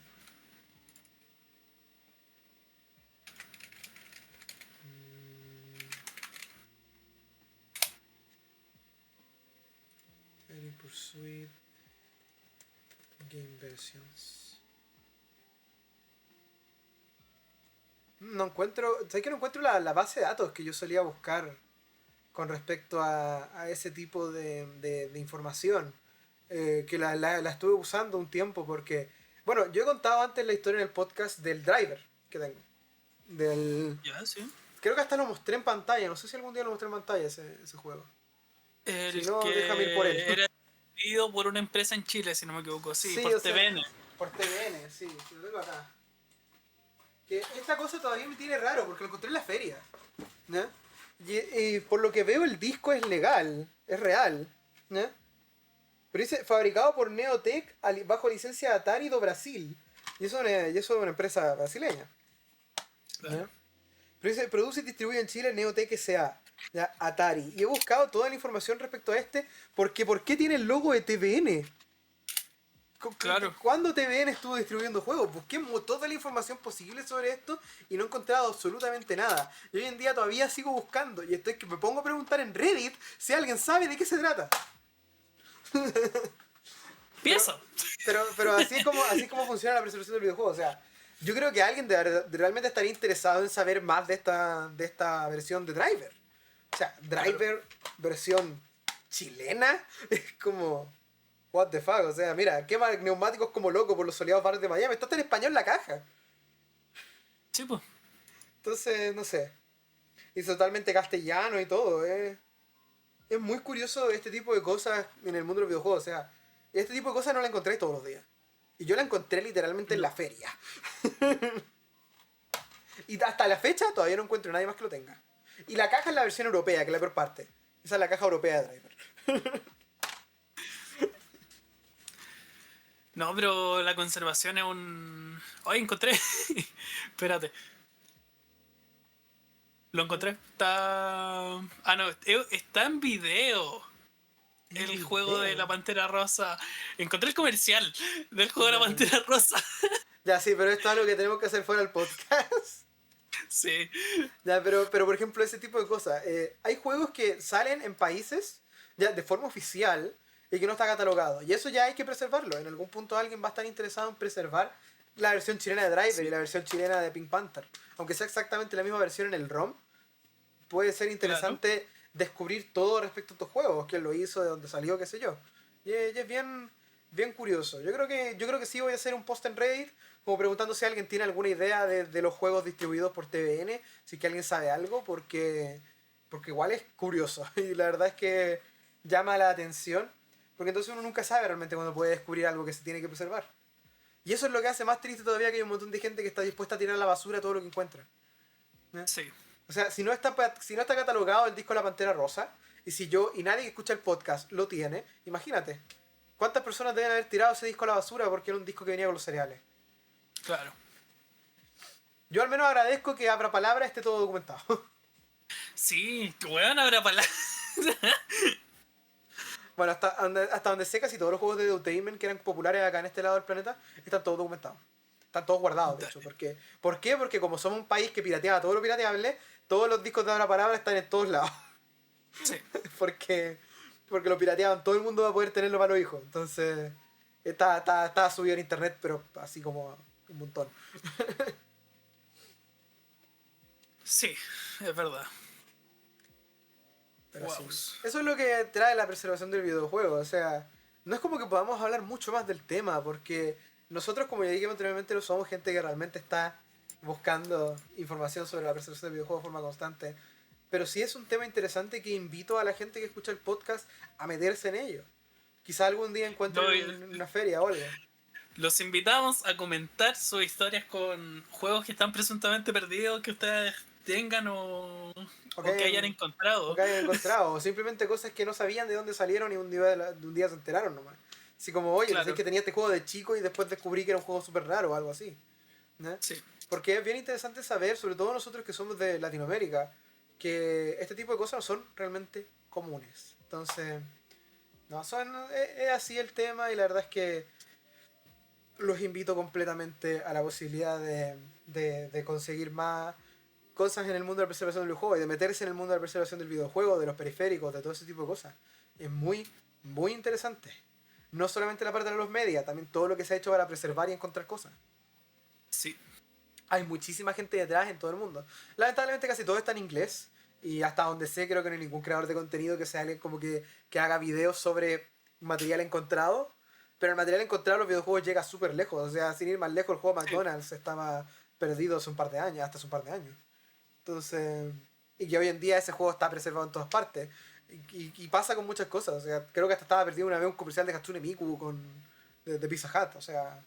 Pinkadelic Pursuit, Game Versions. No encuentro, ¿sabes que no encuentro la base de datos que yo solía buscar con respecto a ese tipo de información? Que la estuve usando un tiempo porque, bueno, yo he contado antes la historia en el podcast del driver que tengo. Del,
Ya, sí.
creo que hasta lo mostré en pantalla, no sé si algún día lo mostré en pantalla ese juego. Si
El
no, déjame ir por él.
que era distribuido por una empresa en Chile, si no me equivoco. Sí,
Sí,
por
o sea,
TVN.
por TVN, sí, lo tengo acá. Que esta cosa todavía me tiene raro porque lo encontré en la feria. ¿No? Y por lo que veo el disco es legal, es real. ¿No? Pero dice fabricado por Neotech bajo licencia de Atari do Brasil. Y eso es una empresa brasileña.
Claro.
¿No? Pero dice produce y distribuye en Chile Neotech S.A. ¿Ya? Atari. Y he buscado toda la información respecto a este porque ¿por qué tiene el logo de TVN?
Claro.
¿Cuándo TVN estuvo distribuyendo juegos? Busqué toda la información posible sobre esto y no he encontrado absolutamente nada. Y hoy en día todavía sigo buscando y estoy que me pongo a preguntar en Reddit si alguien sabe de qué se trata. Pero,
Piensa.
pero así como funciona la presentación del videojuego. O sea, yo creo que alguien realmente estaría interesado en saber más de esta versión de Driver. O sea,
Claro.
Driver versión chilena es como... What the fuck, o sea, mira, quema neumáticos como loco por los soleados barrios de Miami. Está en español la caja.
Sí, pues.
Entonces, no sé. Y totalmente castellano y todo. Es muy curioso este tipo de cosas en el mundo de los videojuegos. O sea, este tipo de cosas no la encontré todos los días. Y yo la encontré literalmente en
No.
la feria. Y hasta la fecha todavía no encuentro a nadie más que lo tenga. Y la caja es la versión europea, que es la peor parte. Esa es la caja europea de Driver.
No, pero la conservación es un. Hoy encontré. Espérate. Lo encontré. Está. Ah, no. Está en video.
En
El juego de la
video.
Pantera Rosa. Encontré el comercial del juego de la
Ya.
Pantera Rosa.
Ya, sí, pero esto es algo que tenemos que hacer fuera del podcast.
Sí.
Ya, pero por ejemplo, ese tipo de cosas. Hay juegos que salen en países ya de forma oficial y que no está catalogado. Y eso ya hay que preservarlo. En algún punto alguien va a estar interesado en preservar la versión chilena de Driver y
Sí,
la versión chilena de Pink Panther. Aunque sea exactamente la misma versión en el ROM, puede ser
claro.
interesante descubrir todo respecto a estos juegos, quién lo hizo, de dónde salió, qué sé yo. Y es bien curioso. Yo creo que sí voy a hacer un post en Reddit como preguntando si alguien tiene alguna idea de los juegos distribuidos por TVN, si que alguien sabe algo, porque igual es curioso. Y la verdad es que llama la atención, porque entonces uno nunca sabe realmente cuando puede descubrir algo que se tiene que preservar. Y eso es lo que hace más triste todavía, que hay un montón de gente que está dispuesta a tirar a la basura todo lo que encuentra. ¿Eh?
Sí.
O sea, si no está catalogado el disco de la Pantera Rosa, y nadie que escucha el podcast lo tiene, imagínate. ¿Cuántas personas deben haber tirado ese disco a la basura porque era un disco que venía con los cereales?
Claro.
Yo al menos agradezco que Abra Palabra esté todo documentado.
Sí, weón, habrá palabras.
Bueno, hasta donde sé, casi todos los juegos de Entertainment que eran populares acá en este lado del planeta están todos documentados. Están todos guardados, de hecho. ¿Por qué? Porque como somos un país que piratea todo lo pirateable, todos los discos de Abra Palabra están en todos lados.
Sí.
porque porque lo pirateaban, todo el mundo va a poder tenerlo para los hijos. Entonces, está subido en internet, pero así como un montón.
Sí, es verdad.
Pero sí.
Wow.
Eso es lo que trae la preservación del videojuego. O sea, no es como que podamos hablar mucho más del tema, porque nosotros, como ya dije anteriormente, no somos gente que realmente está buscando información sobre la preservación del videojuego de forma constante. Pero sí es un tema interesante que invito a la gente que escucha el podcast a meterse en ello. Quizá algún día encuentren
No,
una feria o algo.
los invitamos a comentar sus historias con juegos que están presuntamente perdidos que ustedes tengan
O que
o que hayan
hayan, o
encontrado.
que hayan encontrado. O simplemente cosas que no sabían de dónde salieron y un día se enteraron nomás. Así como, oye, pensé
Claro,
que tenía este juego de chico y después descubrí que era un juego súper raro o algo así. ¿No?
sí.
Porque es bien interesante saber, sobre todo nosotros que somos de Latinoamérica, que este tipo de cosas no son realmente comunes. Entonces, no, es así el tema y la verdad es que los invito completamente a la posibilidad de conseguir más cosas en el mundo de la preservación del videojuego y de meterse en el mundo de la preservación del videojuego, de los periféricos, de todo ese tipo de cosas. Es muy interesante. No solamente la parte de los media, también todo lo que se ha hecho para preservar y encontrar cosas.
Sí.
hay muchísima gente detrás en todo el mundo. Lamentablemente casi todo está en inglés. Y hasta donde sé, creo que no hay ningún creador de contenido que sea alguien como que haga videos sobre material encontrado. Pero el material encontrado en los videojuegos llega súper lejos. O sea, sin ir más lejos, el juego
Sí,
McDonald's estaba perdido hace un par de años, hasta hace un par de años. Entonces, y que hoy en día ese juego está preservado en todas partes. Y pasa con muchas cosas. O sea, creo que hasta estaba perdido una vez un comercial de Hatsune Miku de Pizza Hut. O sea,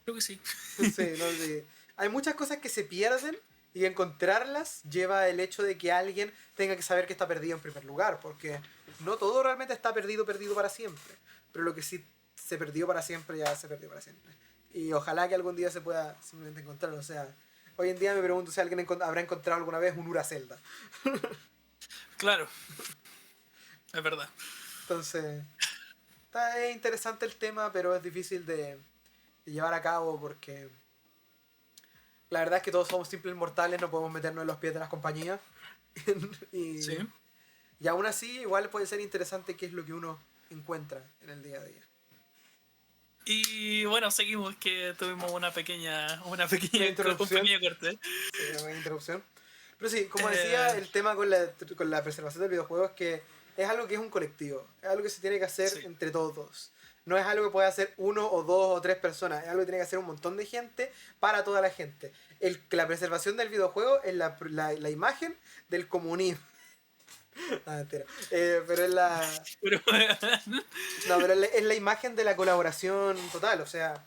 creo que sí.
sí, no, sí. Hay muchas cosas que se pierden y encontrarlas lleva el hecho de que alguien tenga que saber que está perdido en primer lugar, porque no todo realmente está perdido, perdido para siempre, pero lo que sí se perdió para siempre ya se perdió para siempre. Y ojalá que algún día se pueda simplemente encontrar, o sea, hoy en día me pregunto si alguien habrá encontrado alguna vez un Urazelda.
Claro, es verdad.
Entonces, es interesante el tema, pero es difícil de llevar a cabo porque la verdad es que todos somos simples mortales, no podemos meternos en los pies de las compañías. y,
Sí.
y aún así, igual puede ser interesante qué es lo que uno encuentra en el día a día.
Y bueno, seguimos que tuvimos
Una
un
interrupción.
pequeño corte.
Sí, una interrupción. Pero sí, como decía,
Eh,
el tema con la preservación del videojuego es que es algo que es un colectivo. Es algo que se tiene que hacer
sí,
entre todos. No es algo que pueda hacer uno o dos o tres personas. Es algo que tiene que hacer un montón de gente para toda la gente. La preservación del videojuego es la imagen del comunismo. No, mentira. Pero es la,
pero
no, pero es la imagen de la colaboración total. O sea,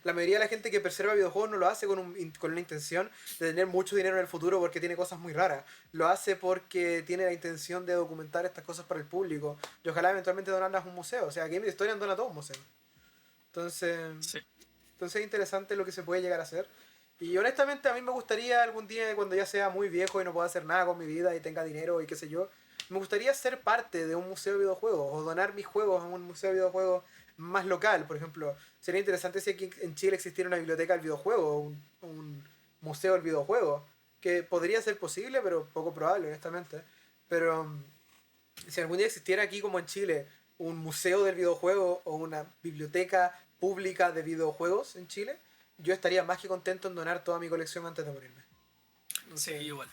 la mayoría de la gente que preserva videojuegos no lo hace con una intención de tener mucho dinero en el futuro porque tiene cosas muy raras. Lo hace porque tiene la intención de documentar estas cosas para el público. Y ojalá eventualmente donarlas a un museo. O sea, Game Historian dona todo un museo. Entonces,
sí,
entonces es interesante lo que se puede llegar a hacer. Y honestamente a mí me gustaría algún día, cuando ya sea muy viejo y no pueda hacer nada con mi vida y tenga dinero y qué sé yo, me gustaría ser parte de un museo de videojuegos o donar mis juegos a un museo de videojuegos más local. Por ejemplo, sería interesante si aquí en Chile existiera una biblioteca del videojuego o un museo del videojuego, que podría ser posible, pero poco probable, honestamente. Pero si algún día existiera aquí como en Chile un museo del videojuego o una biblioteca pública de videojuegos en Chile, yo estaría más que contento en donar toda mi colección antes de morirme.
sí,
Entonces,
igual.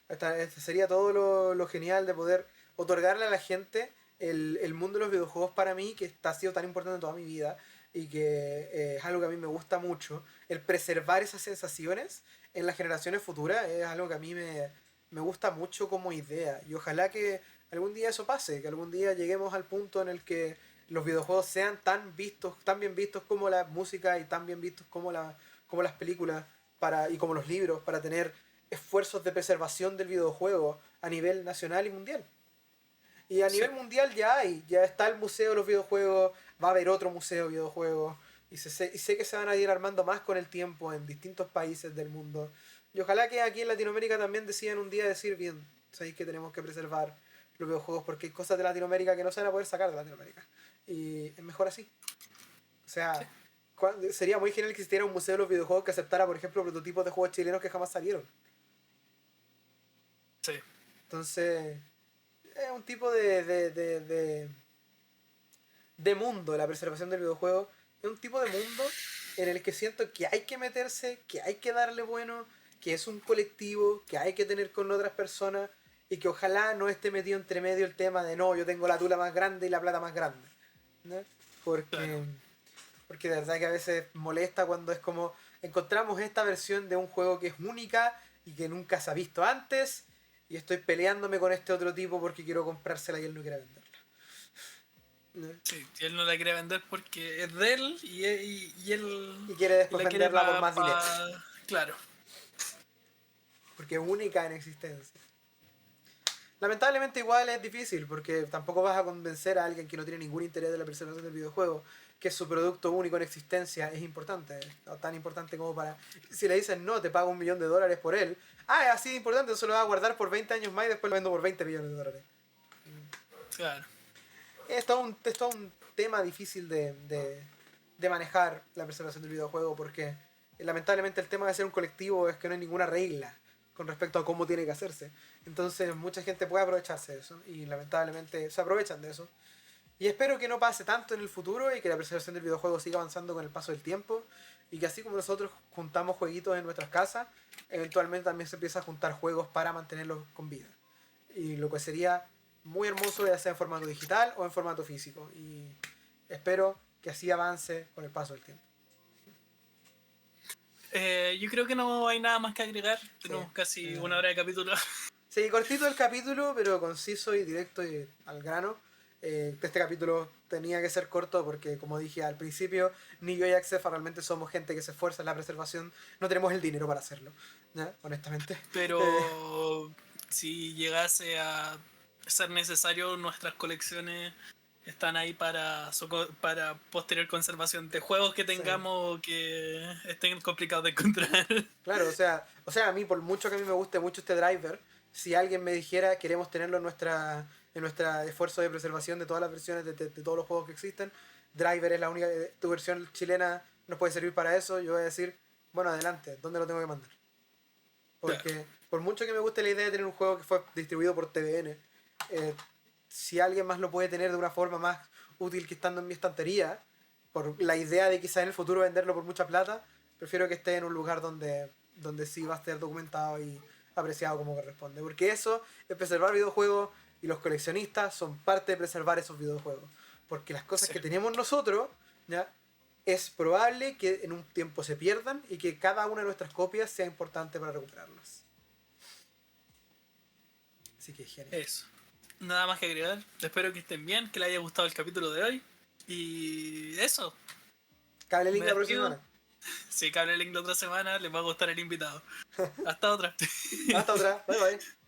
este sería todo lo genial de poder otorgarle a la gente el mundo de los videojuegos para mí, que ha sido tan importante en toda mi vida y que es algo que a mí me gusta mucho. El preservar esas sensaciones en las generaciones futuras es algo que a mí me gusta mucho como idea. Y ojalá que algún día eso pase, que algún día lleguemos al punto en el que los videojuegos sean tan vistos, tan bien vistos como la música y tan bien vistos como las películas y como los libros, para tener esfuerzos de preservación del videojuego a nivel nacional y mundial. Y a
Sí,
nivel mundial ya está el museo de los videojuegos, va a haber otro museo de videojuegos, y sé que se van a ir armando más con el tiempo en distintos países del mundo. Y ojalá que aquí en Latinoamérica también decidan un día decir, bien, sabéis que tenemos que preservar los videojuegos porque hay cosas de Latinoamérica que no se van a poder sacar de Latinoamérica. Y es mejor así. O
sí,
sea, sería muy genial que existiera un museo de los videojuegos que aceptara, por ejemplo, prototipos de juegos chilenos que jamás salieron.
sí,
Entonces, es un tipo de mundo, la preservación del videojuego. Es un tipo de mundo en el que siento que hay que meterse, que hay que darle bueno, que es un colectivo, que hay que tener con otras personas y que ojalá no esté metido entre medio el tema de no, yo tengo la tula más grande y la plata más grande. ¿No?
claro.
Porque, porque de verdad que a veces molesta cuando es como encontramos esta versión de un juego que es única y que nunca se ha visto antes y estoy peleándome con este otro tipo porque quiero comprársela y él no quiere venderla. ¿No?
Sí, y él no la quiere vender porque es de él y él
Y quiere después
la quiere
venderla por
para...
más dinero.
Claro,
Porque es única en existencia. Lamentablemente igual es difícil porque tampoco vas a convencer a alguien que no tiene ningún interés de la preservación del videojuego que su producto único en existencia es importante, no tan importante como para... Si le dicen no, te pago $1.000.000 por él, es así de importante, eso lo va a guardar por 20 años más y después lo vendo por $20 millones.
claro.
Es todo un tema difícil de manejar la preservación del videojuego porque lamentablemente el tema de ser un colectivo es que no hay ninguna regla con respecto a cómo tiene que hacerse. Entonces mucha gente puede aprovecharse de eso y lamentablemente se aprovechan de eso. Y espero que no pase tanto en el futuro y que la preservación del videojuego siga avanzando con el paso del tiempo y que así como nosotros juntamos jueguitos en nuestras casas, eventualmente también se empieza a juntar juegos para mantenerlos con vida. Y lo que sería muy hermoso, ya sea en formato digital o en formato físico. Y espero que así avance con el paso del tiempo.
Yo creo que no hay nada más que agregar.
Sí,
Tenemos casi una hora de capítulo.
sí, cortito el capítulo, pero conciso y directo y al grano. Este capítulo tenía que ser corto porque, como dije al principio, ni yo y Axefa realmente somos gente que se esfuerza en la preservación. No tenemos el dinero para hacerlo, ¿ya? Honestamente.
Pero si llegase a ser necesario, nuestras colecciones están ahí para posterior conservación de juegos que
Sí.
tengamos que estén complicados de encontrar.
Claro, o sea, a mí, por mucho que a mí me guste mucho este driver, si alguien me dijera queremos tenerlo en nuestra esfuerzo de preservación de todas las versiones de todos los juegos que existen, driver es la única, tu versión chilena nos puede servir para eso, yo voy a decir, bueno, adelante, ¿dónde lo tengo que mandar?
Claro,
Porque por mucho que me guste la idea de tener un juego que fue distribuido por TVN, si alguien más lo puede tener de una forma más útil que estando en mi estantería, por la idea de quizá en el futuro venderlo por mucha plata, prefiero que esté en un lugar donde sí va a estar documentado y apreciado como corresponde. Porque eso es preservar videojuegos y los coleccionistas son parte de preservar esos videojuegos. Porque las cosas
sí.
que tenemos nosotros, ¿ya? Es probable que en un tiempo se pierdan y que cada una de nuestras copias sea importante para recuperarlas. Así que genial.
Eso. Nada más que agregar. Espero que estén bien, que les haya gustado el capítulo de hoy. Y eso.
Cable link
Me
la próxima
despido.
semana.
Si cabe el link la otra semana, les va a gustar el invitado. Hasta otra.
Hasta otra. Bye bye.